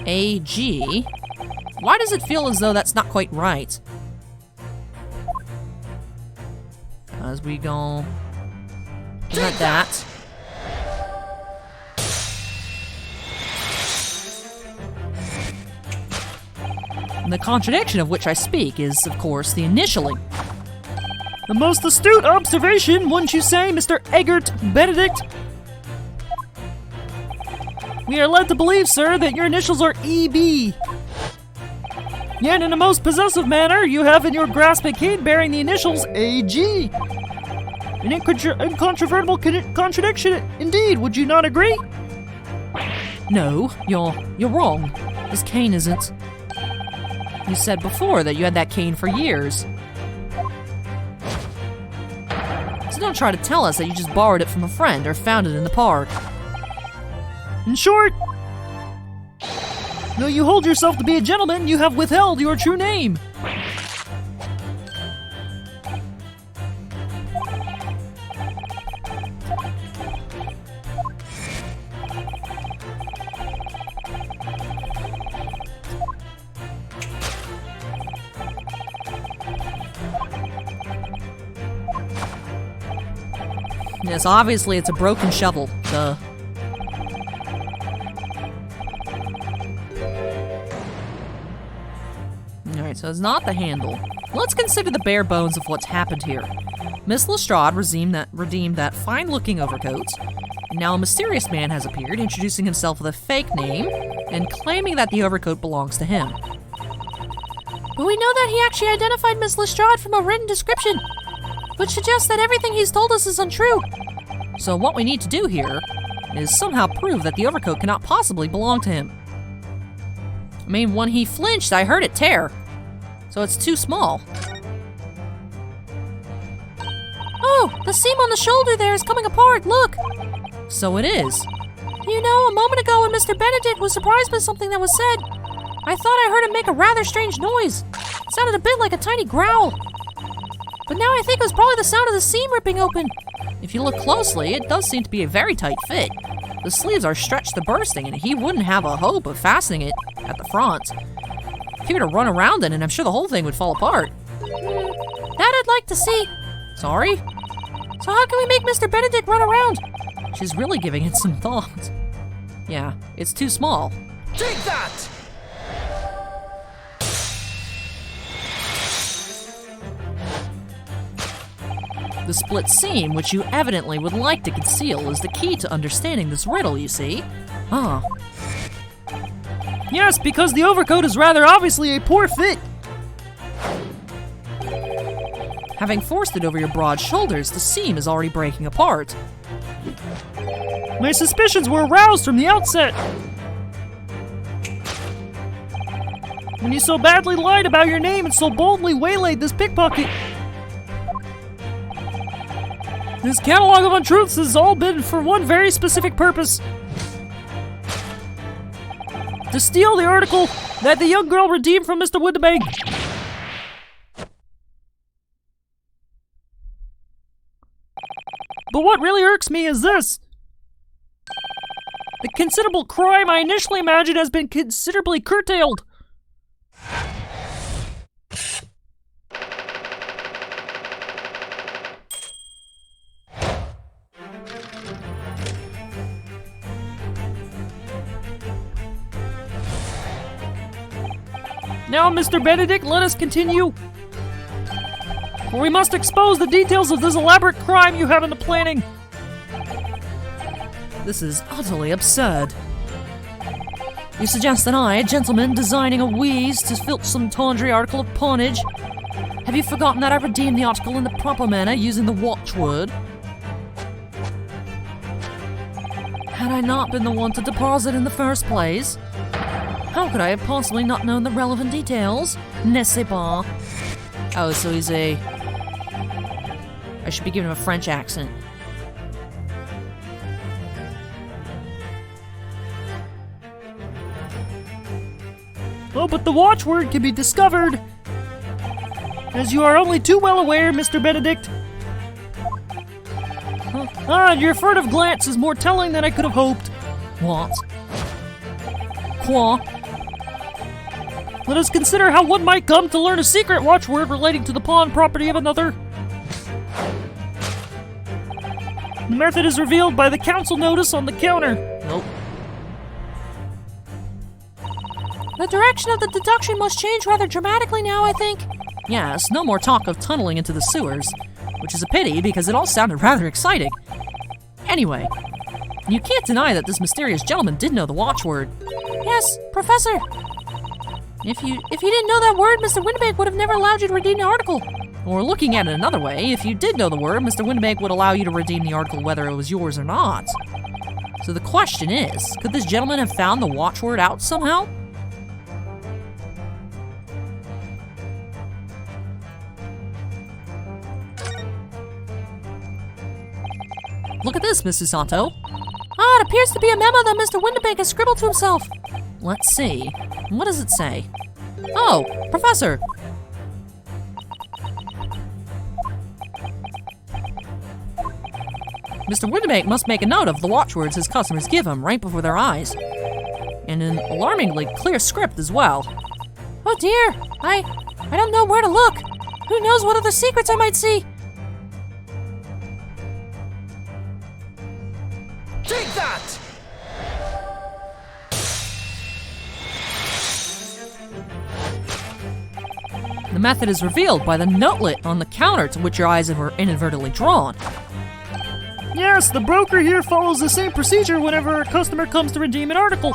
AG? Why does it feel as though that's not quite right? As we go... Like that. And the contradiction of which I speak is, of course, the initialing. A most astute observation, wouldn't you say, Mr. Eggert Benedict? We are led to believe, sir, that your initials are EB. Yet in a most possessive manner, you have in your grasp a cane bearing the initials AG. An incontrovertible contradiction indeed, would you not agree? No, you're wrong. This cane isn't. You said before that you had that cane for years. So don't try to tell us that you just borrowed it from a friend or found it in the park. In short, though you hold yourself to be a gentleman, you have withheld your true name. Yes, obviously it's a broken shovel. Duh. Alright, so it's not the handle. Let's consider the bare bones of what's happened here. Miss Lestrade redeemed that fine-looking overcoat, and now a mysterious man has appeared, introducing himself with a fake name and claiming that the overcoat belongs to him. But we know that he actually identified Miss Lestrade from a written description, which suggests that everything he's told us is untrue. So what we need to do here is somehow prove that the overcoat cannot possibly belong to him. I mean, when he flinched, I heard it tear. So it's too small. Oh, the seam on the shoulder there is coming apart, look! So it is. You know, a moment ago when Mr. Benedict was surprised by something that was said, I thought I heard him make a rather strange noise. It sounded a bit like a tiny growl. But now I think it was probably the sound of the seam ripping open. If you look closely, it does seem to be a very tight fit. The sleeves are stretched to bursting, and he wouldn't have a hope of fastening it at the front. If he were to run around it, and I'm sure the whole thing would fall apart. That I'd like to see. Sorry? So how can we make Mr. Benedict run around? She's really giving it some thought. Yeah, it's too small. Take that! The split seam, which you evidently would like to conceal, is the key to understanding this riddle, you see. Ah. Yes, because the overcoat is rather obviously a poor fit. Having forced it over your broad shoulders, the seam is already breaking apart. My suspicions were aroused from the outset. When you so badly lied about your name and so boldly waylaid this pickpocket. This catalog of untruths has all been for one very specific purpose. To steal the article that the young girl redeemed from Mr. Winnebago. But what really irks me is this. The considerable crime I initially imagined has been considerably curtailed. Now, Mr. Benedict, let us continue. For we must expose the details of this elaborate crime you have in the planning. This is utterly absurd. You suggest that I, a gentleman designing a wheeze to filch some tawdry article of pawnage, have you forgotten that I redeemed the article in the proper manner using the watchword? Had I not been the one to deposit in the first place? How could I have possibly not known the relevant details? N'est-ce pas? Oh, so he's a... I should be giving him a French accent. Oh, but the watchword can be discovered. As you are only too well aware, Mr. Benedict. And your furtive glance is more telling than I could have hoped. What? Quoi? Let us consider how one might come to learn a secret watchword relating to the pawn property of another. The method is revealed by the council notice on the counter. Nope. The direction of the deduction must change rather dramatically now, I think. Yes, no more talk of tunneling into the sewers, which is a pity because it all sounded rather exciting. Anyway, you can't deny that this mysterious gentleman did know the watchword. Yes, Professor. If you didn't know that word, Mr. Winnebago would have never allowed you to redeem the article. Or looking at it another way, if you did know the word, Mr. Winnebago would allow you to redeem the article whether it was yours or not. So the question is, could this gentleman have found the watchword out somehow? Look at this, Mrs. Sato. Ah, it appears to be a memo that Mr. Winnebago has scribbled to himself. Let's see. What does it say? Oh, Professor! Mr. Winnebago must make a note of the watchwords his customers give him right before their eyes. And an alarmingly clear script as well. Oh dear, I don't know where to look. Who knows what other secrets I might see? Take that! The method is revealed by the notelet on the counter to which your eyes were inadvertently drawn. Yes, the broker here follows the same procedure whenever a customer comes to redeem an article.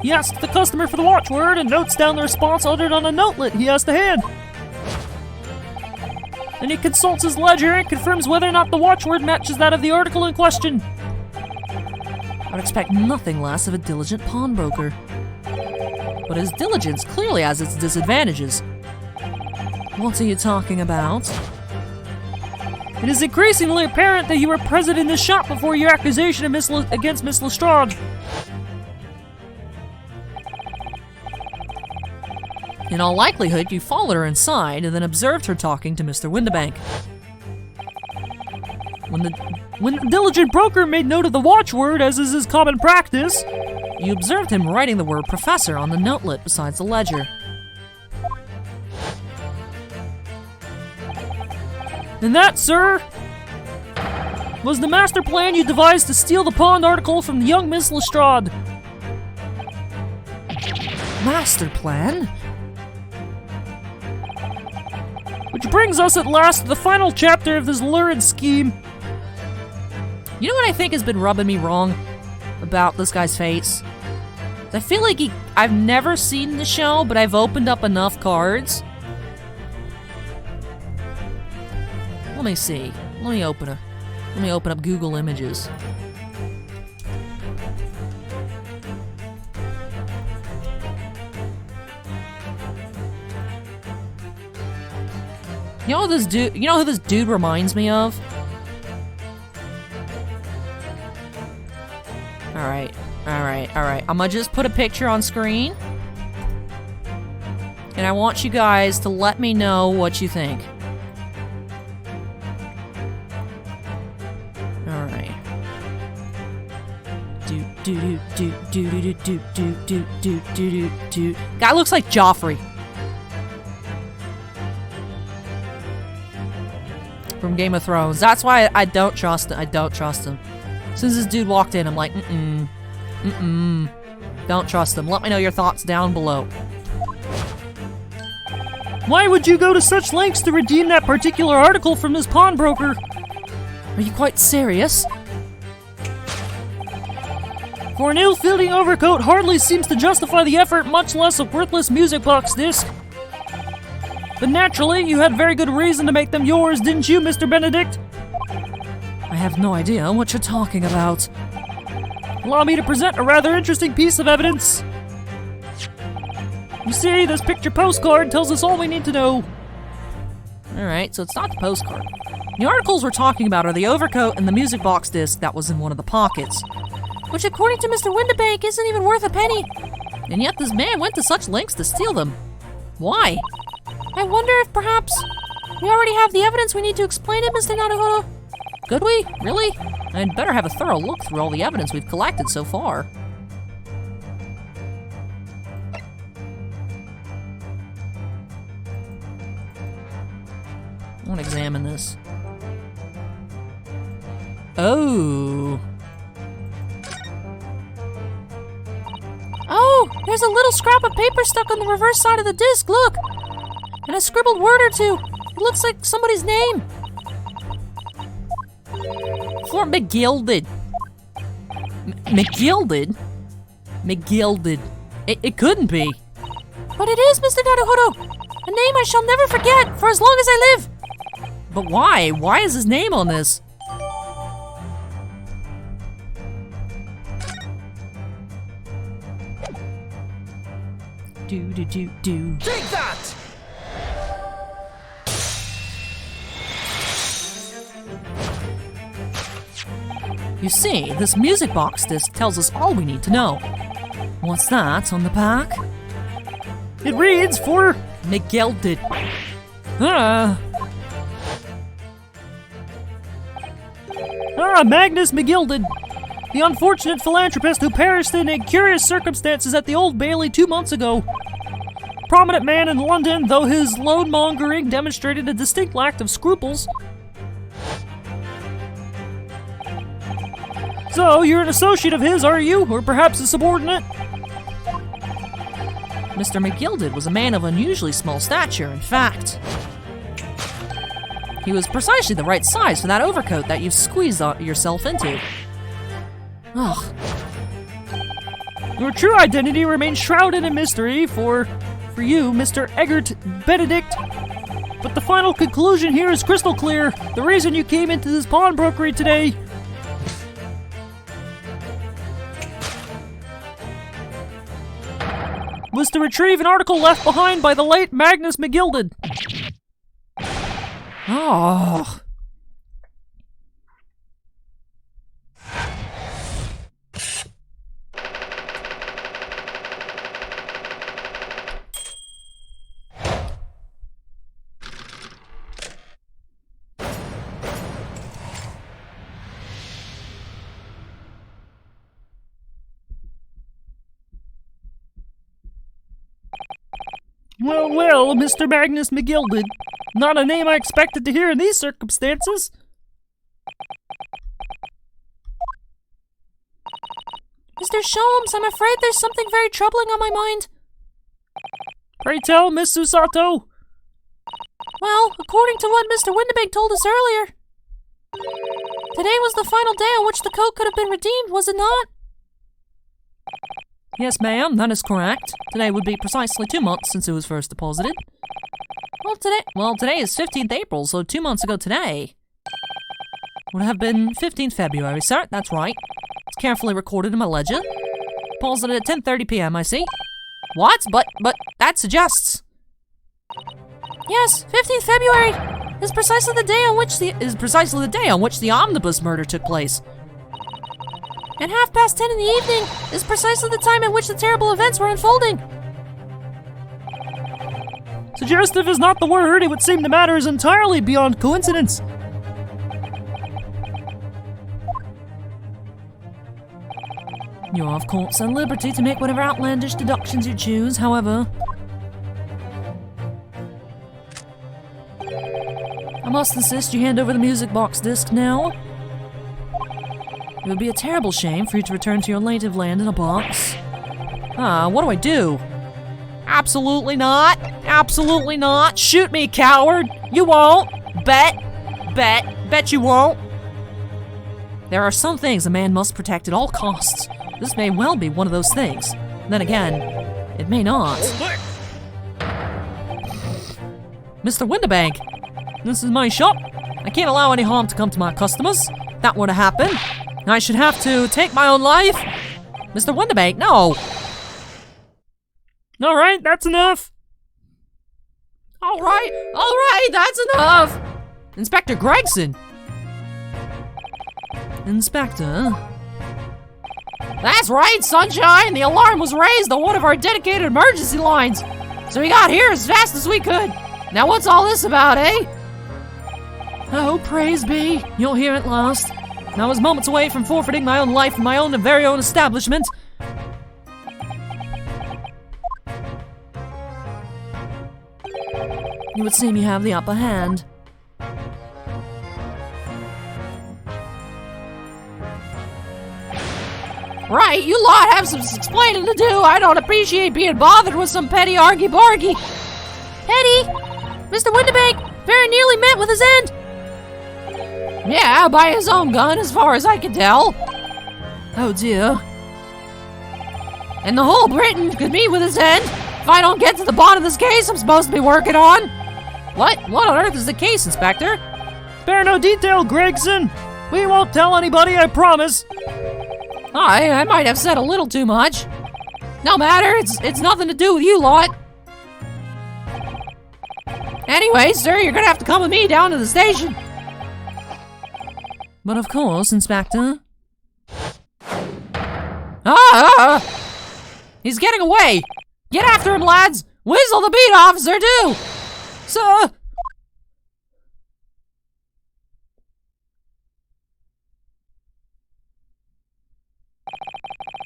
He asks the customer for the watchword and notes down the response uttered on a notelet he has to hand. Then he consults his ledger and confirms whether or not the watchword matches that of the article in question. I would expect nothing less of a diligent pawnbroker. But his diligence clearly has its disadvantages. What are you talking about? It is increasingly apparent that you were present in this shop before your accusation of against Miss Lestrade. In all likelihood, you followed her inside and then observed her talking to Mr. Windibank. When the diligent broker made note of the watchword, as is his common practice, You observed him writing the word professor on the notelet besides the ledger. and that, sir, was the master plan you devised to steal the pawned article from the young Miss Lestrade. Master plan? Which brings us at last to the final chapter of this lurid scheme. You know what I think has been rubbing me wrong about this guy's face? I feel like I've never seen the show, but I've opened up enough cards. Let me see. Let me open up Google Images. You know who this dude reminds me of? Alright. I'm gonna just put a picture on screen. And I want you guys to let me know what you think. Alright. Guy looks like Joffrey from Game of Thrones. That's why I don't trust him. As soon as this dude walked in, I'm like, don't trust him. Let me know your thoughts down below. Why would you go to such lengths to redeem that particular article from this pawnbroker? Are you quite serious? For an ill-fitting overcoat hardly seems to justify the effort, much less a worthless music box disc. But naturally, you had very good reason to make them yours, didn't you, Mr. Benedict? I have no idea what you're talking about. Allow me to present a rather interesting piece of evidence. You see, this picture postcard tells us all we need to know. Alright, so it's not the postcard. The articles we're talking about are the overcoat and the music box disc that was in one of the pockets. Which, according to Mr. Windibank, isn't even worth a penny. And yet this man went to such lengths to steal them. Why? I wonder if perhaps we already have the evidence we need to explain it, Mr. Naruhodo. Could we? Really? I'd better have a thorough look through all the evidence we've collected so far. I want to examine this. Oh, there's a little scrap of paper stuck on the reverse side of the disc, look! And a scribbled word or two. It looks like somebody's name. For McGilded. McGilded? McGilded. It couldn't be. But it is, Mr. Naruhodo. A name I shall never forget for as long as I live. But why? Why is his name on this? Do. Take that! You see, this music box disc tells us all we need to know. What's that on the back? It reads for McGilded. Magnus McGilded, the unfortunate philanthropist who perished in curious circumstances at the Old Bailey 2 months ago. Prominent man in London, though his loan-mongering demonstrated a distinct lack of scruples. So, you're an associate of his, are you? Or perhaps a subordinate? Mr. McGilded was a man of unusually small stature, in fact. He was precisely the right size for that overcoat that you've squeezed yourself into. Ugh. Your true identity remains shrouded in mystery for you, Mr. Eggert Benedict. But the final conclusion here is crystal clear. The reason you came into this pawnbrokery today was to retrieve an article left behind by the late Magnus McGilded. Oh. Well, Mr. Magnus McGilded. Not a name I expected to hear in these circumstances. Mr. Sholmes, I'm afraid there's something very troubling on my mind. Pray tell, Miss Susato. Well, according to what Mr. Windibank told us earlier, today was the final day on which the coat could have been redeemed, was it not? Yes, ma'am, that is correct. Today would be precisely 2 months since it was first deposited. Well, today is 15th April, so 2 months ago today would have been 15th February, sir. That's right. It's carefully recorded in my ledger. Deposited at 10:30 p.m., I see. What? But that suggests... Yes, 15th February is precisely the day on which the omnibus murder took place. And 10:30 in the evening is precisely the time at which the terrible events were unfolding. Suggestive is not the word. It would seem the matter is entirely beyond coincidence. You are, of course, at liberty to make whatever outlandish deductions you choose, however... I must insist you hand over the music box disc now. It would be a terrible shame for you to return to your native land in a box. What do I do? Absolutely not. Absolutely not. Shoot me, coward. You won't. Bet you won't. There are some things a man must protect at all costs. This may well be one of those things. Then again, it may not. Mr. Windibank, this is my shop. I can't allow any harm to come to my customers. If that were to happen, I should have to take my own life. Mr. Windibank, no. All right, that's enough. All right, that's enough. Inspector Gregson. Inspector? That's right, Sunshine. The alarm was raised on one of our dedicated emergency lines. So we got here as fast as we could. Now what's all this about, eh? Oh, praise be. You're here at last. I was moments away from forfeiting my own life in my own very own establishment. You would seem you have the upper hand. Right, you lot have some explaining to do. I don't appreciate being bothered with some petty argy-bargy. Petty? Mr. Windibank very nearly met with his end. Yeah, by his own gun, as far as I can tell. Oh dear. And the whole Britain could meet with his end if I don't get to the bottom of this case I'm supposed to be working on. What on earth is the case, Inspector? Spare no detail, Gregson. We won't tell anybody, I promise. I might have said a little too much. No matter, it's nothing to do with you lot. Anyway, sir, you're gonna have to come with me down to the station. But of course, Inspector. He's getting away. Get after him, lads. Whistle the beat, officer, do. Sir.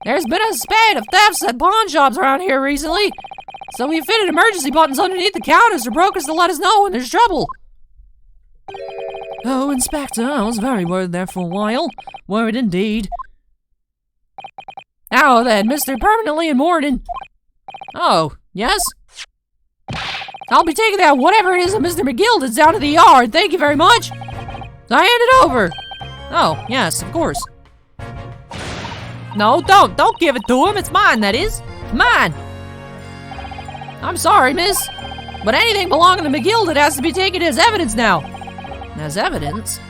There's been a spate of thefts at pawn shops around here recently, so we fitted emergency buttons underneath the counters for brokers to let us know when there's trouble. Oh, Inspector, I was very worried there for a while. Worried indeed. Now then, Mr. Permanently in Mourning. Oh, yes? I'll be taking that whatever it is that Mr. McGilded's down to the yard. Thank you very much. So I hand it over. Oh, yes, of course. No, don't give it to him. It's mine, that is. Mine. I'm sorry, miss. But anything belonging to McGilded has to be taken as evidence now. As evidence?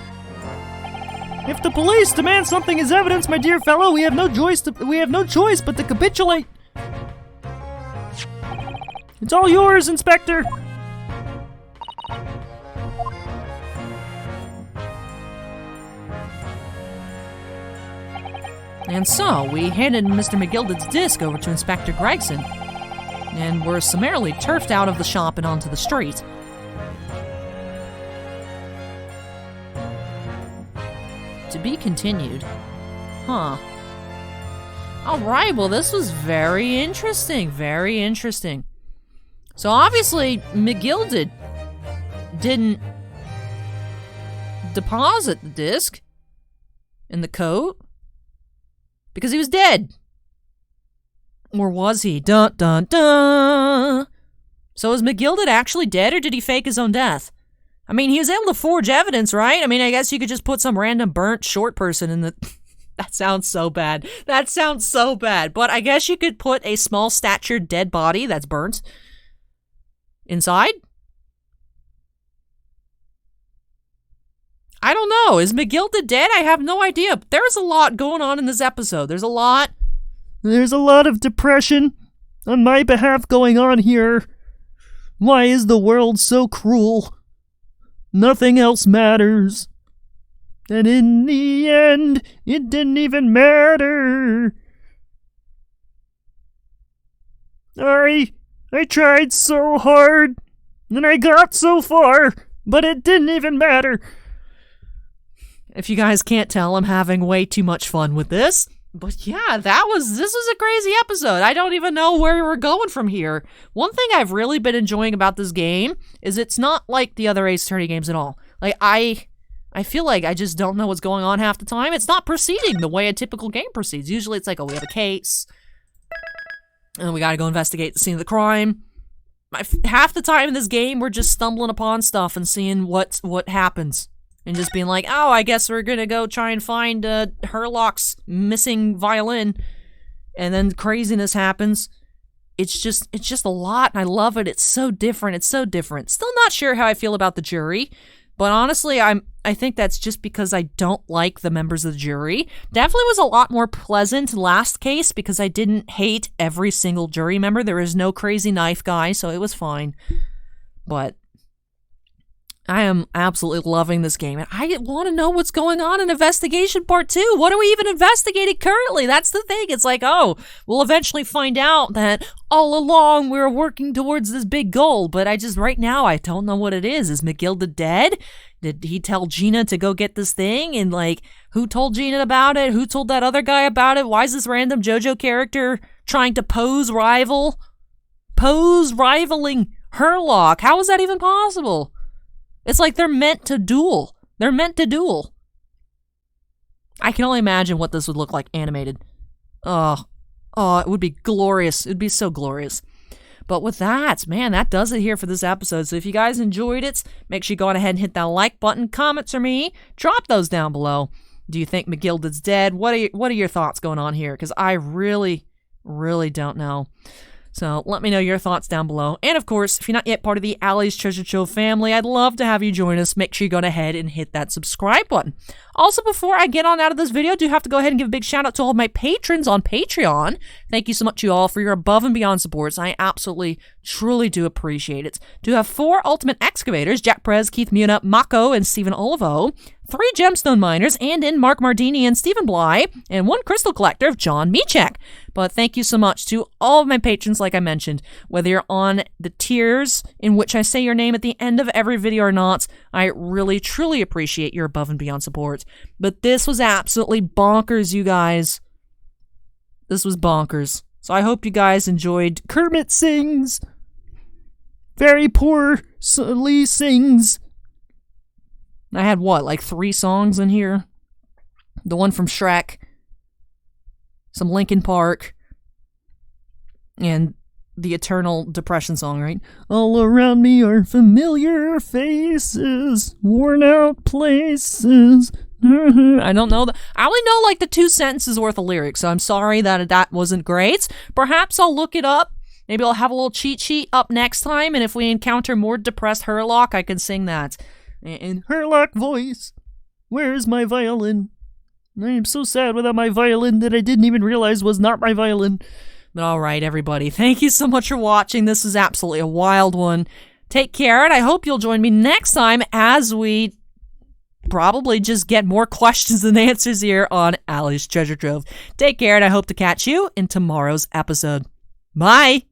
If the police demand something as evidence, my dear fellow, we have no choice but to capitulate. It's all yours, Inspector. And so, we handed Mr. McGilded's disc over to Inspector Gregson, and were summarily turfed out of the shop and onto the street. To be continued. Huh. Alright, well this was very interesting, very interesting. So obviously, McGilded didn't deposit the disc in the coat because he was dead. Or was he? Dun dun dun! So is McGilded actually dead, or did he fake his own death? I mean, he was able to forge evidence, right? I mean, I guess you could just put some random burnt short person in the... That sounds so bad. That sounds so bad. But I guess you could put a small statured dead body that's burnt inside? I don't know. Is McGilded dead? I have no idea. There's a lot going on in this episode. There's a lot of depression on my behalf going on here. Why is the world so cruel? Nothing else matters. And in the end, it didn't even matter. I tried so hard, and I got so far, but it didn't even matter. If you guys can't tell, I'm having way too much fun with this. But yeah, this was a crazy episode. I don't even know where we're going from here. One thing I've really been enjoying about this game is it's not like the other Ace Attorney games at all. Like, I feel like I just don't know what's going on half the time. It's not proceeding the way a typical game proceeds. Usually it's like, oh, we have a case, and we gotta go investigate the scene of the crime. Half the time in this game, we're just stumbling upon stuff and seeing what happens. And just being like, oh, I guess we're gonna go try and find Herlock's missing violin. And then craziness happens. It's just a lot, and I love it. It's so different. Still not sure how I feel about the jury. But honestly, I think that's just because I don't like the members of the jury. Definitely was a lot more pleasant last case because I didn't hate every single jury member. There was no crazy knife guy, so it was fine. But I am absolutely loving this game, and I want to know what's going on in Investigation Part 2. What are we even investigating currently? That's the thing. It's like, oh, we'll eventually find out that all along we were working towards this big goal, but right now, I don't know what it is. Is McGilded dead? Did he tell Gina to go get this thing? And, like, who told Gina about it? Who told that other guy about it? Why is this random JoJo character trying to rivaling Herlock? How is that even possible? It's like they're meant to duel. I can only imagine what this would look like animated. Oh, it would be glorious. It would be so glorious. But with that, man, that does it here for this episode. So if you guys enjoyed it, make sure you go on ahead and hit that like button. Comments for me, drop those down below. Do you think McGilded's dead? What are your thoughts going on here? Because I really, really don't know. So let me know your thoughts down below. And of course, if you're not yet part of the Allie's Treasure Trove family, I'd love to have you join us. Make sure you go ahead and hit that subscribe button. Also, before I get on out of this video, I do have to go ahead and give a big shout out to all of my patrons on Patreon. Thank you so much, you all, for your above and beyond supports. I absolutely, truly do appreciate it. Do have 4 Ultimate Excavators, Jack Perez, Keith Muna, Mako, and Stephen Olivo, 3 Gemstone Miners, and in Mark Mardini and Stephen Bly, and 1 Crystal Collector of John Michek. But thank you so much to all of my patrons, like I mentioned. Whether you're on the tiers, in which I say your name at the end of every video or not, I really, truly appreciate your above and beyond support. But this was absolutely bonkers, you guys. This was bonkers. So I hope you guys enjoyed Kermit Sings. Very poorly sings. I had what, like 3 songs in here? The one from Shrek. some Linkin Park, and the Eternal Depression song, right? All around me are familiar faces, worn out places. I don't know. I only know like the 2 sentences worth of lyrics, so I'm sorry that wasn't great. Perhaps I'll look it up. Maybe I'll have a little cheat sheet up next time, and if we encounter more depressed Herlock, I can sing that. In Herlock voice, where's my violin? I am so sad without my violin that I didn't even realize was not my violin. But alright, everybody, thank you so much for watching. This is absolutely a wild one. Take care, and I hope you'll join me next time as we probably just get more questions and answers here on Allie's Treasure Trove. Take care, and I hope to catch you in tomorrow's episode. Bye!